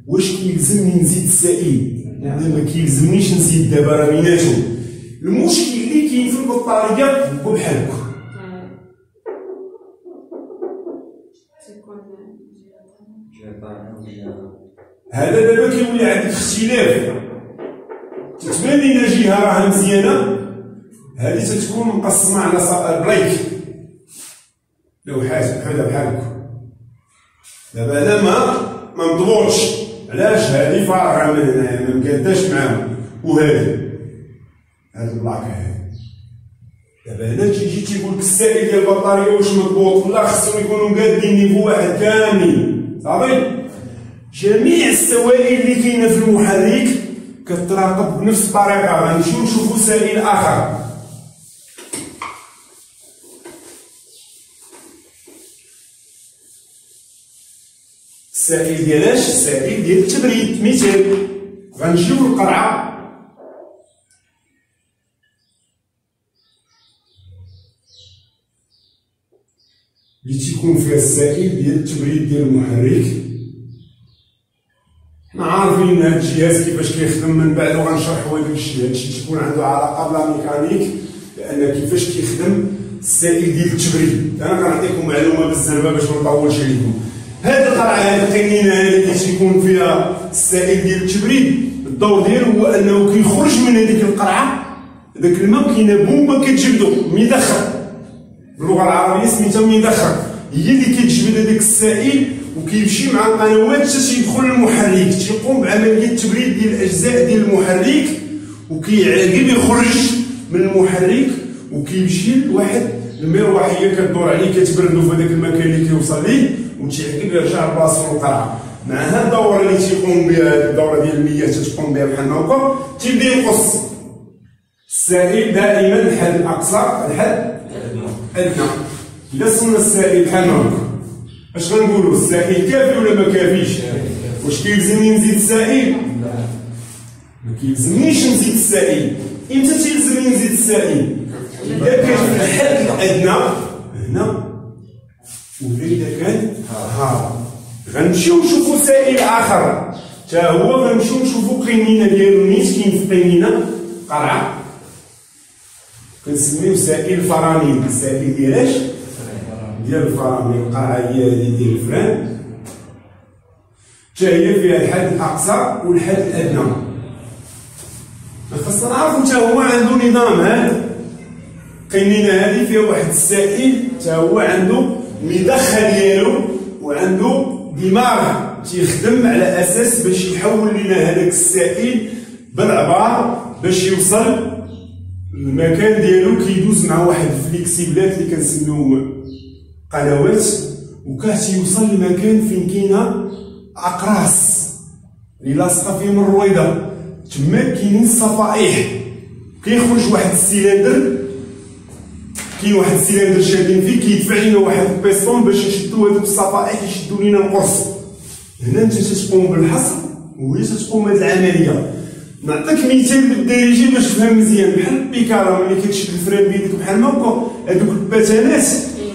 واش كيلزمني نزيد السائل؟ انا ما كيلزمنيش نزيد دابا، راه بيناتهم. المشكل اللي كاين في البطاريه هو بحال هكا. هذا دابا كيولي عندك اختلاف، تتبان لينا جهه راها مزيانه، هذه تتكون مقسمه على بريك لوحات بحال هكا. دابا انا ما مضبوطش، علاش؟ هذه فارغه من هنايا ما مكاداش معاهم، وهذه هاد البلاكه هادي. دابا هنا تيجي تيقول لك السائل ديال البطاريه واش مضبوط ولا خصهم يكونوا مقادين نيفو واحد كاملين. صافي، جميع السوائل اللي كاينه في المحرك كتراقب بنفس الطريقه. غنمشيو نشوفوا سائل اخر. السائل ديالاش؟ السائل ديال التبريد. مثال غنجيو للقرعه، اللي تيكون فيها السائل ديال التبريد ديال المحرك. حنا عارفين ان هاد الجهاز كيفاش كيخدم من بعد، وغنشرحوا هاد الشيء. هادشي تيكون عنده علاقه بلا ميكانيك، لان كيفاش كيخدم السائل ديال التبريد. انا كنعطيكم معلومه بالزربه باش ما نطولش عليكم. هاد القرعه هاد القنينه هادي اللي تيكون فيها السائل ديال التبريد، الدور ديالو هو انه كيخرج من هذيك القرعه داك الماء، كاينه بومبه كتجبدو مدخر، باللغه العربيه سميتها مدخر، هي اللي كتجبد هذاك السائل وكيمشي مع القنوات حتى تيدخل للمحرك، تيقوم بعمليه التبريد ديال الاجزاء ديال المحرك، وكيعقب يخرج من المحرك وكيمشي لواحد المروحيه كدور عليه كتبردو في هذاك المكان اللي كيوصل ليه، وتيعقب يرجع لبلاصتو القرعه. مع هاد الدوره اللي تيقوم بها، الدوره ديال المياه تتقوم بها بحال هكا، تيبدا يقص السائل دائما الحد الاقصى الحد الادنى. إلا صلنا السائل بحال هكا اش غنقولوا؟ السائل كافي ولا ما كافيش؟ واش كيلزمني نزيد السائل؟ ما كيلزمنيش نزيد السائل. امتى تيلزمني نزيد السائل؟ إذا كان في الحد الأدنى هنا ولا إذا كان ها. غنمشيو نشوفو سائل آخر تا هو، غنمشيو نشوفو قنينة ديالو نيت. كاين في قنينة قرعة كنسميو سائل فرامل. السائل ديال اش؟ ديال الفرامل. القرعة هي هذه ديال الفران، تا هي فيها الحد الأقصى والحد الأدنى. خاصنا نعرفو تا هو عنده نظام. هاد القنينة هذه فيها واحد السائل تا هو عنده مدخل ديالو وعنده دماغ تيخدم على اساس باش يحول لنا هذاك السائل بالعبار باش يوصل للمكان ديالو. كيدوز مع واحد الفليكسيبلات اللي كنسميو قنوات، وكتيوصل لمكان فين كاينه اقراص اللي لاصقه فيهم الرويضه. تما كاينين الصفائح. كيخرج واحد السيلندر، كاين واحد السيلندر شادين فيه، كيدفع لينا واحد البيستون باش نشدو هذوك الصفائح يشدو لينا القرص. هنا انت تتقوم بالحصر وهي تتقوم هذه العمليه. نعطيك مثال بالدارجي باش تفهم مزيان. بحال البيكالا ملي كتشد الفران بيدك بحال هكا، هذوك الباتانات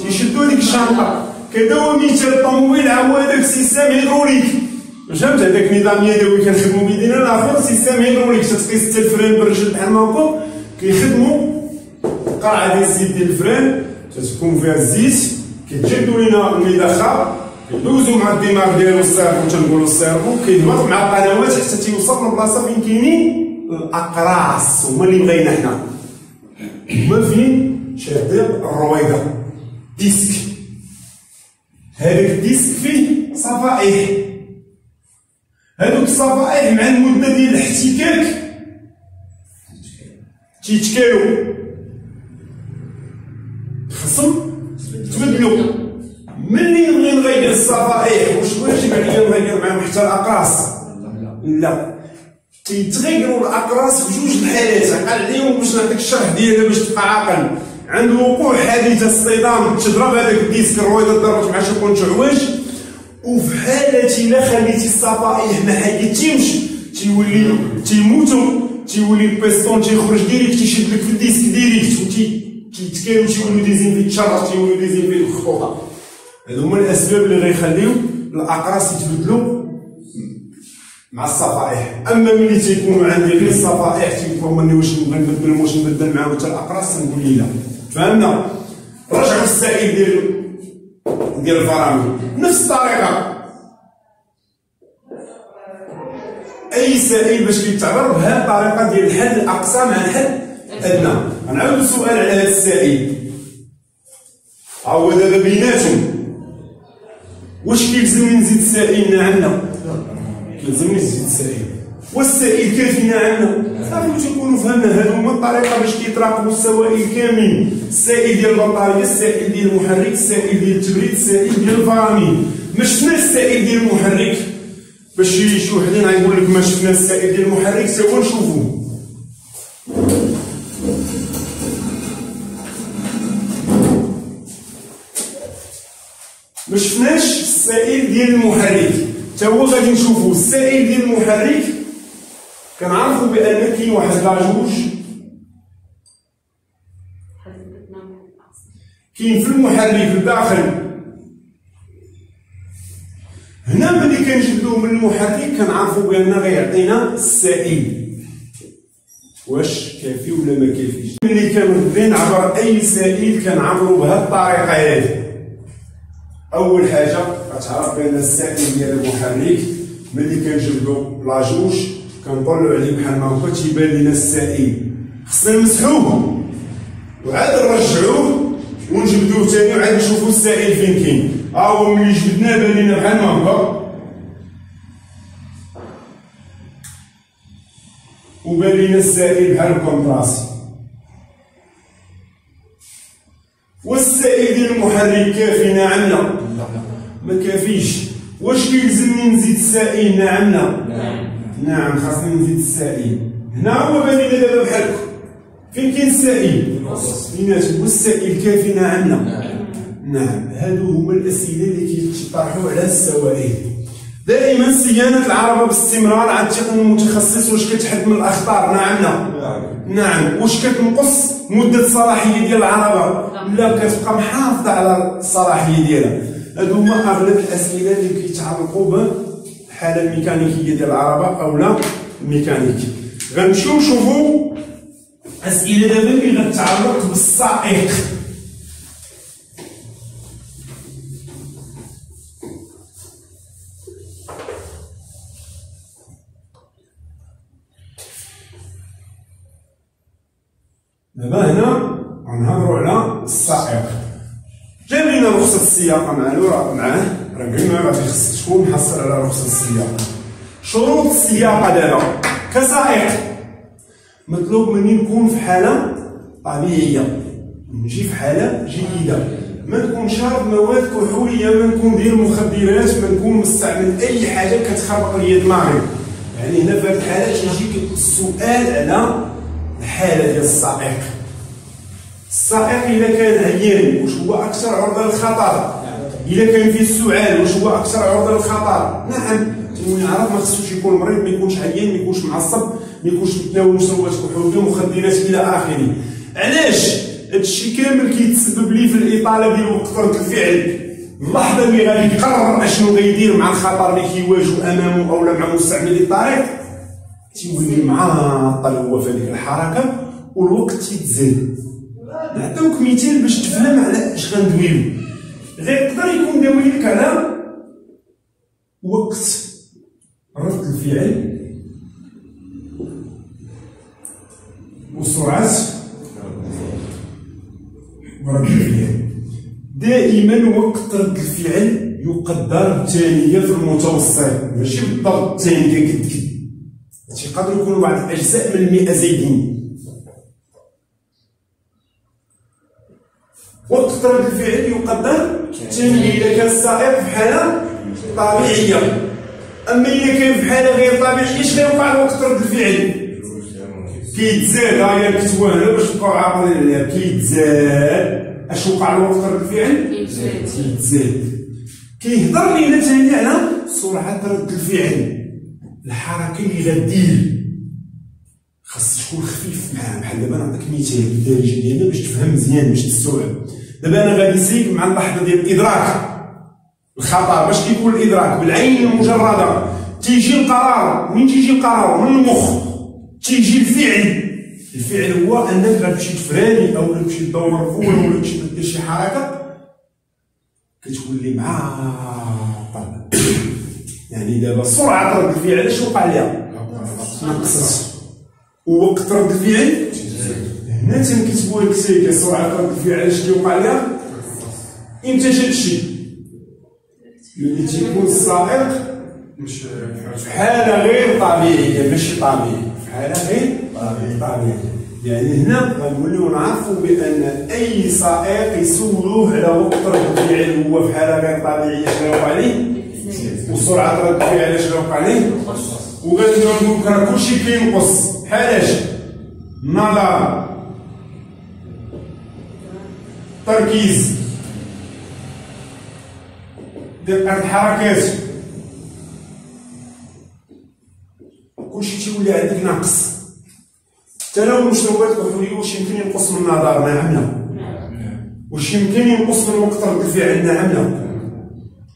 تيشدو هذيك الشنطه. كذا هو مثال الطوموبيل، هو هذاك السيستم هيدروليك. فهمت؟ هذاك النظام يدوي كنخدمو بيدينا، الاخر سيستم هيدروليك. تتقيس حتى الفران بالرجل بحال هكا، كيخدمو قرعه ديال الزيت ديال الفران تتكون فيها الزيت، كيتجدو لينا المضخه، كيدوزو مع الدماغ ديالو السيرفو، تنقولو السيرفو، كيهبط مع القنوات حتى تيوصل للبلاصه فين كاينين الاقراص. هما اللي بغينا حنا، هما فين شادين الرويضه ديسك. هذاك الديسك فيه صفائح. هذوك الصفائح مع المده ديال الاحتكاك تيتكالو، خصهم تبدلو. ملي نبغي نغير الصفائح واش واجب عليا نغير معاهم حتى الاقراص؟ لا، تيتغيروا الاقراص في جوج الحالات. عقل عليهم باش نعطيك الشرح ديالها باش تبقى عاقل. عند وقوع حادثه اصطدام تضرب هذاك الديسك، الرويضه ضربت مع شي كونت عواج، وفي حالة إلا خليتي الصفائح ما حيدتيهمش تيولي تيموتوا، تيولي البيستون تيخرج ديريكت تيشد لك في الديسك ديريكت وتيتكالو، تيوليو ديزين تيتشرج، تيوليو ديزين مخطوطة. هادو هما الأسباب اللي غيخليو الأقراص يتبدلو مع الصفائح. أما ملي تيكونوا عندي غير الصفائح تيقولوا مني واش نبغي نبدل واش نبدل معاهم حتى الأقراص، نقول لي لا. فهمنا؟ رجعوا السائل ديال الفرامل نفس الطريقه. اي سائل باش كيتعبر بهذه الطريقه ديال الحد الاقصى مع الحد الادنى. غنعاود السؤال على هذا السائل، ها هو دابا بيناتهم. واش كيلزمني نزيد السائل؟ نعم لا، كيلزمني نزيد السائل. والسائل كافي؟ نعم لا. صافي تيكونوا فهمنا. هادو هما الطريقه باش كيتراقبوا السوائل كاملين: السائل ديال البطاريه، السائل ديال المحرك، السائل ديال التبريد، السائل ديال الفرامل. ما شفناش السائل ديال المحرك، باش شي وحدين غيقول لك ما شفنا السائل ديال المحرك، سوا نشوفوه. ما شفناش السائل ديال المحرك، تا هو غادي نشوفوه. السائل ديال المحرك كنعرفوا بان كاين واحد لاجوج كاين في المحرك الداخل. هنا ملي كنجبدوه من المحرك كنعرفوا بان غيعطينا السائل واش كافي ولا ما كافيش. ملي كنبغي نعبر اي سائل كنعبروا بهذه الطريقه هذه. اول حاجه كتعرف بان السائل ديال المحرك ملي كنجبدو لاجوج كنطلعو عليه بحال ما هكا تيبان لينا السائل. خصنا نمسحوه وعاد نرجعوه ونجبدوه ثاني وعاد نشوفو السائل فين كاين. ها هو ملي جبدناه بان لينا بحال ما هكا وبان لينا السائل بحال الكونطراسي. والسائل ديال المحرك كافي؟ نعم لا. ما كافيش. واش كيلزمني نزيد السائل؟ نعم لا. نعم خاصني نزيد السائل. هنا هو بان لينا دابا بحال فين كاين السائل؟ بيناتهم. والسائل كافي؟ نعم لا. نعم. هادو هما الاسئله اللي كيطرحوا على السوائل. دائما صيانه العربه باستمرار عاد تيكون المتخصص واش كتحد من الاخطار؟ نعم لا. نعم. واش كتنقص مده الصلاحيه ديال العربه؟ لا، كتبقى محافظه على الصلاحيه ديالها. هادو هما اغلب الاسئله اللي كيتعلقوا بالحاله الميكانيكيه ديال العربه او لا الميكانيكي. غنمشيو نشوفوا اسئله دابا اللي غتتعلق بالسائق. دابا هنا غنهضروا على السائق. جاب لينا رخصة السياقة معاه راه قلنا راه خصك تكون محصل على رخصة السياقة. شروط السياقة دابا كسائق مطلوب مني نكون في حالة طبيعية، نجي في حالة جيدة، ما نكون شارب مواد كحولية، ما نكون داير مخدرات، ما نكون مستعمل أي حاجة كتخربق ليا دماغي. يعني هنا في هذه الحالة تيجيك السؤال على الحالة ديال السائق. السائق إذا كان عيان واش هو أكثر عرضة للخطر؟ إذا كان فيه السعال واش هو أكثر عرضة للخطر؟ نعم. تنولي نعرف ما خصوش يكون مريض، ما يكونش عيان، ما يكونش معصب، ما يكونش متناول مشروبات كحولية ومخدرات إلى آخره. علاش؟ هادشي كامل كيتسبب ليه في الإطالة ديال وقت رد الفعل. اللحظة اللي غادي يقرر أشنو غيدير مع الخطر اللي كيواجهو أمامه أولا مع مستعمل الطريق، تيولي معطل هو في هذيك الحركة والوقت تيتزاد. نعطيوك مثال باش تفهم على اش غندويو. غيقدر يكون داوي لك على وقت رد الفعل وسرعة رد الفعل. دائما وقت رد الفعل يقدر بالثانية في المتوسط، ماشي بالضبط الثانية قد كد. تيقدروا يكونوا بعض الأجزاء من 100 زايدين. وقت رد الفعل يقدر بالثانية إذا كان السائق في حالة طبيعية. أما إذا كان في حالة غير طبيعية اش غيوقع وقت رد الفعل؟ كيتزاد. ها هي الكتوه هنا باش تبقاو عاقلين عليها. كيتزاد. اش وقع لوقت رد الفعل؟ كيتزاد. كيهضر لينا ثاني على سرعة رد الفعل. الحركة اللي غدير خاص تكون خفيف معاه. بحال دابا نعطيك مثال بالدارجة ديالنا باش تفهم مزيان باش تستوعب. دابا أنا غادي نسيك مع اللحظة ديال الإدراك الخطر. باش كيكون الإدراك بالعين المجردة؟ تيجي القرار. منين تيجي القرار؟ من المخ. تيجي الفعل. الفعل هو أنك غتمشي تفراني أو تمشي تدور فول ولا تمشي دير شي حركة كتولي معطل. يعني دابا سرعة رد الفعل اش وقع ليها؟ نقصت. ووقت رد الفعل هنا تنكتبوا لك سيكا سرعة رد الفعل اش كيوقع ليها؟ امتى جا هادشي؟ ملي تيكون السائق في حالة غير طبيعية، ماشي طبيعية، في حالة غير طبيعية. يعني هنا غنوليو نعرفوا بأن أي سائق يسولوه على وقت رد الفعل هو في حالة غير طبيعية اش غيوقع ليه؟ وسرعة رد الفعل اش غيوقع ليه؟ وغنقول لك راه كلشي كينقص. بحالاش؟ النظر، التركيز، دقة الحركات، كلشي تيولي عندك ناقص. تناول المشروبات الكحولية واش يمكن ينقص من النظر؟ نعم لا. واش يمكن ينقص من وقت رد الفعل؟ نعم لا.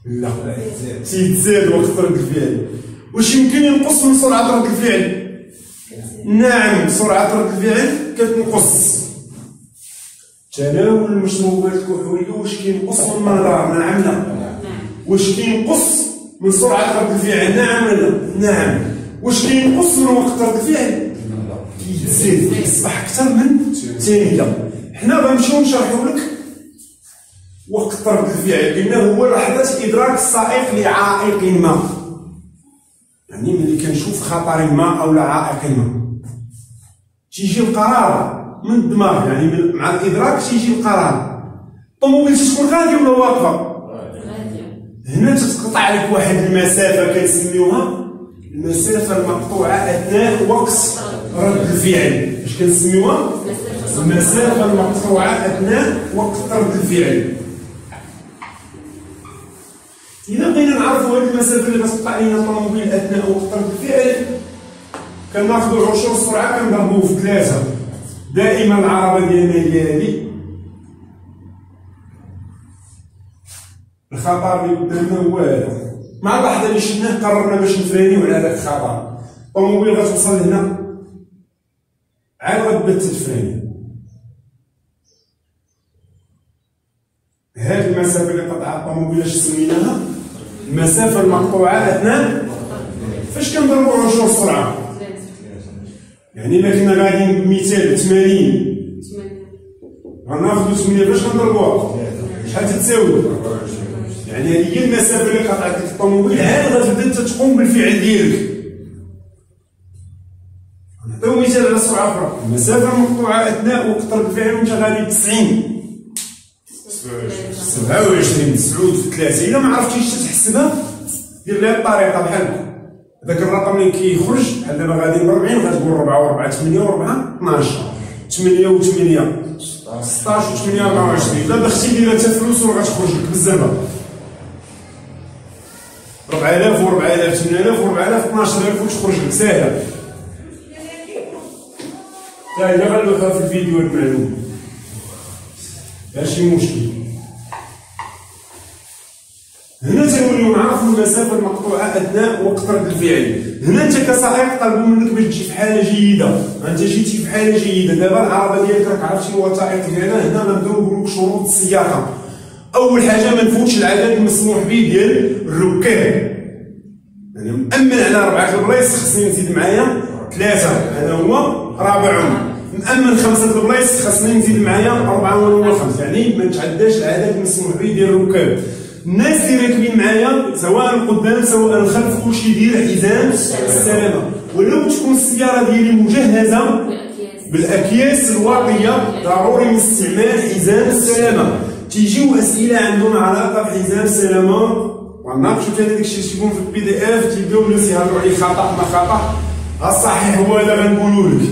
لا، تيتزاد وقت رد الفعل. واش يمكن ينقص من سرعة رد الفعل؟ نعم، سرعة رد الفعل كتنقص. تناول المشروبات الكحولية واش كينقص من النظر؟ نعم لا. واش كينقص من سرعة رد الفعل؟ نعم ولا لا؟ نعم. واش كينقص من وقت رد الفعل؟ كيتزاد، كيصبح أكثر من الثانية. حنا غنمشيو نشرحو لك وقت رد الفعل. قلنا هو لحظة إدراك السائق لعائق ما. يعني ملي كنشوف خطر ما أو عائق ما تيجي القرار من الدماغ. يعني مع الإدراك تيجي القرار. الطوموبيل تكون غادية ولا واقفة؟ هنا تتقطع لك واحد المسافة كنسميوها المسافة المقطوعة أثناء وقت رد الفعل. اش كنسميوها؟ المسافة المقطوعة أثناء وقت رد الفعل. إذا بغينا نعرفوا هذه المسافة اللي غتقطع لينا الطوموبيل أثناء وقت رد الفعل، كناخذوا عشر السرعة كنضربوه في 3. دائما العربة ديالنا هي هذه، الخطر اللي قدامنا هو هذا. مع اللحظة اللي شدناه قررنا باش نفرانيو على هذاك الخطر. الطوموبيل غتوصل لهنا عاد غتبدا تتفراني. هذه المسافة اللي قطعها الطوموبيل اش سميناها؟ المسافة المقطوعة أثناء فاش كنضربو عشر السرعة. يعني إلا كنا غاديين بمثال 80 غناخدو 8 فاش غنضربوها؟ شحال تتساوي؟ يعني هذه هي المسافة اللي قطعت لك الطوموبيل، عاد غتبدا انت تقوم بالفعل ديالك. نعطيو مثال على السرعة أخرى، المسافة المقطوعة أثناء وقت رد الفعل وأنت غادي 90 27 9 في 3. إلا ما عرفتيش تحسبها دير لها الطريقة بحال هذاك الرقم اللي كيخرج بحال دابا غادي ب 40 غتقول 4 و4 8 و4 12 8 و 8 16 و 8 24. إلا بغيتي ديرها حتى فلوس راه غتخرج لك بزاف 4000 و 4000 8000 و 4000 12000 وتخرج لك ساهلة. لا إلا غنلوحها في الفيديو هاد المعلومة ماشي مشكل. هنا تنوليو نعرفو المسافة المقطوعة أثناء وقت رد الفعل. هنا أنت كسائق طلبوا منك باش تجي في حالة جيدة، أنت جيتي في حالة جيدة، دابا العربة ديالك راك عرفتي الوثائق ديالها. هنا غنبداو نقولوك شروط السياقة. أول حاجة ما نفوتش العدد المسموح به ديال الركاب. أنا مأمن على 4 البلايص، خصني نزيد معايا 3 هذا هو رابعهم. مأمن 5 البلايص، خصني نزيد معايا 4 ولا 5. يعني ما نتعداش العدد المسموح به ديال الركاب. الناس اللي راكبين معايا سواء القدام سواء الخلف كلشي يدير حزام السلامة. ولو تكون السيارة ديالي مجهزة بالأكياس الواقية ضروري من استعمال حزام السلامة. تيجيو أسئلة عندهم علاقة بحزام السلامة وناقشو حتى داكشي تيكون في البي دي اف، تيبداو الناس يهضروا عليه خطأ ما خطأ. الصحيح هو هذا غنقولولك.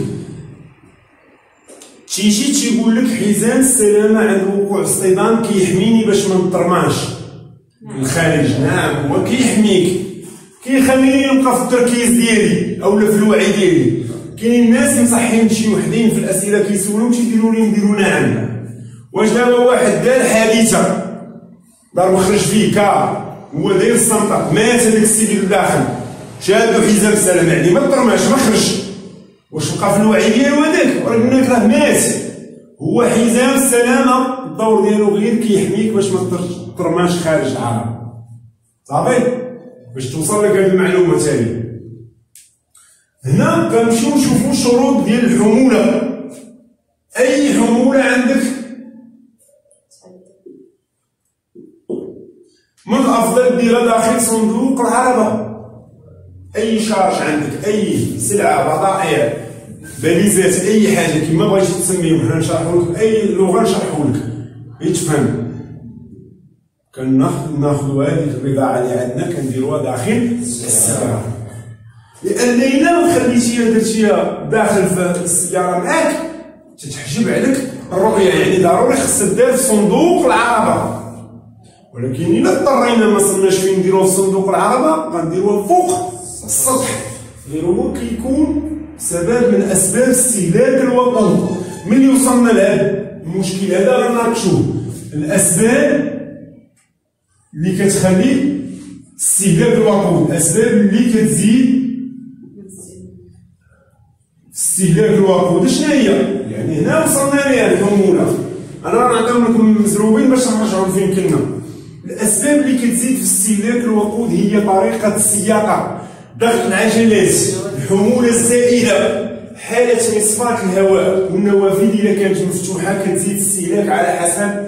تيجي تيقول لك حزام السلامة عند وقوع اصطدام كيحميني باش ما نطرماش الخارج. نعم هو كيحميك، كيخليني نبقى في التركيز ديالي اولا في الوعي ديالي. كاينين الناس مصحين شي وحدين في الاسئله كيسولو تيديروا لي نديروا نعم. واش دابا واحد دار حادثه ضرب خرج فيه كار هو داير السنطر مات هذاك السيد اللي داخل شادو حزام السلامه يعني ما طرماش ما خرج، واش بقى في الوعي ديالو هذاك؟ قلنا لك راه مات. هو حزام السلامه الدور ديالو غير كيحميك باش ما تطرماش خارج العالم. صافي باش توصل لك هذه المعلومه تاني. هنا كنمشيو نشوفو الشروط ديال الحموله. اي حموله عندك من الافضل ديرها داخل صندوق العربه. اي شارج عندك، اي سلعه بضائع باليزات اي حاجه كيما بغيتي تسميهم حنا نشرحو لك باي لغه نشرحو لك يتفهم. كناخذو هذيك البضاعه اللي عندنا كنديروها داخل السياره، لان الا ما خليتيها درتيها داخل في السياره معاك تتحجب عليك الرؤيه. يعني ضروري خصها دار في صندوق العربه. ولكن الا اضطرينا ما صرناش فين نديروها في صندوق العربه غنديروها فوق السطح، غير هو كيكون سبب من اسباب استهلاك الوقود. ملي وصلنا لهذا المشكل هذا غنناقشوه، الاسباب اللي كتخلي استهلاك الوقود، الاسباب اللي كتزيد استهلاك الوقود شنو هي؟ يعني هنا وصلنا لها الحموله. انا غنعطيهم لكم مزروبين باش نرجعوا فين كنا. الاسباب اللي كتزيد في استهلاك الوقود هي طريقه السياقه، ضغط العجلات، الحموله الزائده، حاله مصفاة الهواء والنوافذ اذا كانت مفتوحه كتزيد الاستهلاك على حسب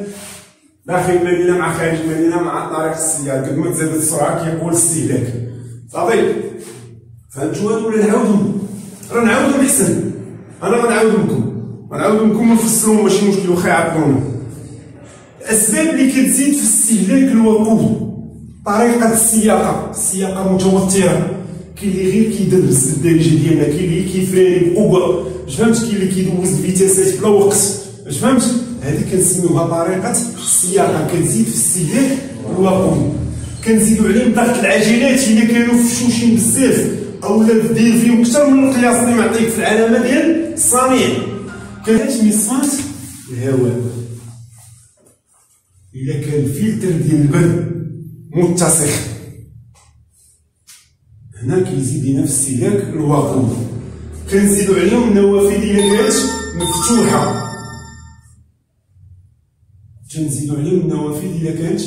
داخل المدينه مع خارج المدينه مع طريق السياق. قد ما تزادت السرعه كيقول الاستهلاك. صافي فهمتوا هادو ولا نعاودهم؟ راه نعاودهم احسن. انا غنعاودهم لكم ونفسرهم ماشي مشكل واخا يعطلونا. الاسباب اللي كتزيد في استهلاك الوقود طريقه السياقه، السياقه متوتره. كاين اللي غير كيدرس بالدارجه ديالنا، كاين اللي كيفراني بقوه، فهمت؟ كاين اللي كيدوز الفيتاسات بلا وقت، فهمت؟ هذه كنسميوها طريقه السياقه كتزيد في استهلاك الوقود. كنزيدو عليهم ضغط العجلات الا كانوا مفشوشين بزاف اولا داير فيهم اكثر من القياس اللي معطيك في العلامه ديال الصنيع. كانت مصفات الهواء الا كان الفلتر ديال البرد متسخ هنا كيزيد لينا في استهلاك الوقود. كنزيدو عليهم النوافذ الا كانت مفتوحه، كنزيدو عليهم النوافذ الا كانت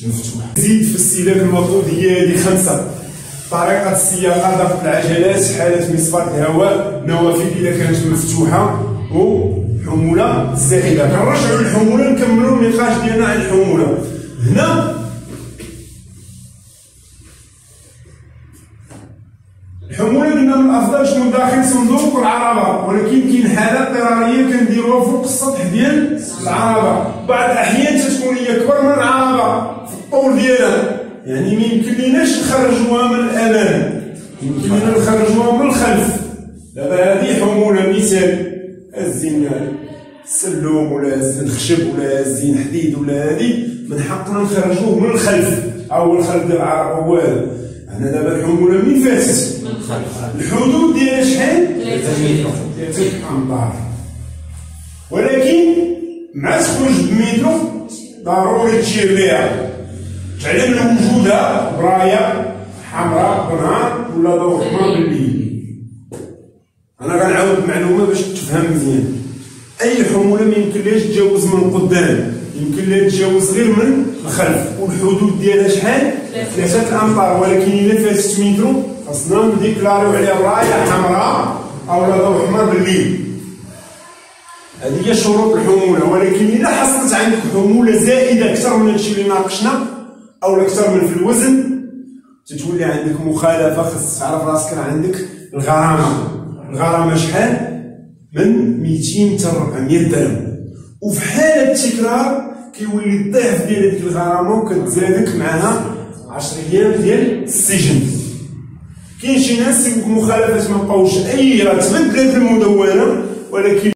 مفتوحه. زيد في استهلاك الوقود هي هذه 5. طريقه السياقه ضغط العجلات، حاله مصفات الهواء، نوافذ الا كانت مفتوحه، وحموله زائده. كنرجعوا للحموله نكملوا النقاش ديالنا على الحموله. هنا الحموله قلنا من الافضل تكون داخل صندوق العربه، ولكن كاين حالات اضطراريه كنديروها فوق السطح ديال العربه. بعض الاحيان تتكون هي اكبر من العربه في الطول ديالها، يعني ما يمكنليناش نخرجوها من الامام، يمكننا نخرجوها من الخلف. دابا هذه حموله مثال هازين السلوم ولا هازين الخشب ولا هازين حديد ولا هذه، من حقنا نخرجوه من الخلف او الخلف ديال العربه. هو هنا دابا الحموله منين فاتت؟ من الخلف. الحدود ديالها شحال؟ 3 امتار، ولكن مع تخرج بمترو ضروري تشير ليها، تعلم وجودها برايه حمراء بالنهار ولا ضوء احمر بالليل. انا غنعاود المعلومه باش تفهم مزيان. اي حموله ما يمكنلهاش تجاوز من القدام، يمكن لها تجاوز غير من الخلف، والحدود ديالها شحال؟ 3 امتار، ولكن الا فاتت مترو خاصنا نديكلاريو عليها برايه حمراء او لا ضوء احمر بالليل. هذه هي شروط الحموله. ولكن اذا حصلت عندك حموله زائده اكثر من هادشي اللي ناقشنا او اكثر من في الوزن، تتولي عندك مخالفه. خاصك تعرف راسك راه عندك الغرامه. الغرامه شحال؟ من 200 حتى 400 درهم. وفي حاله التكرار كيولي الضعف ديال هذيك الغرامه وكتزادك معها 10 ايام ديال السجن. كاين شي ناس مخالفات ما بقاوش اي، راه تبدلت المدونه ولكن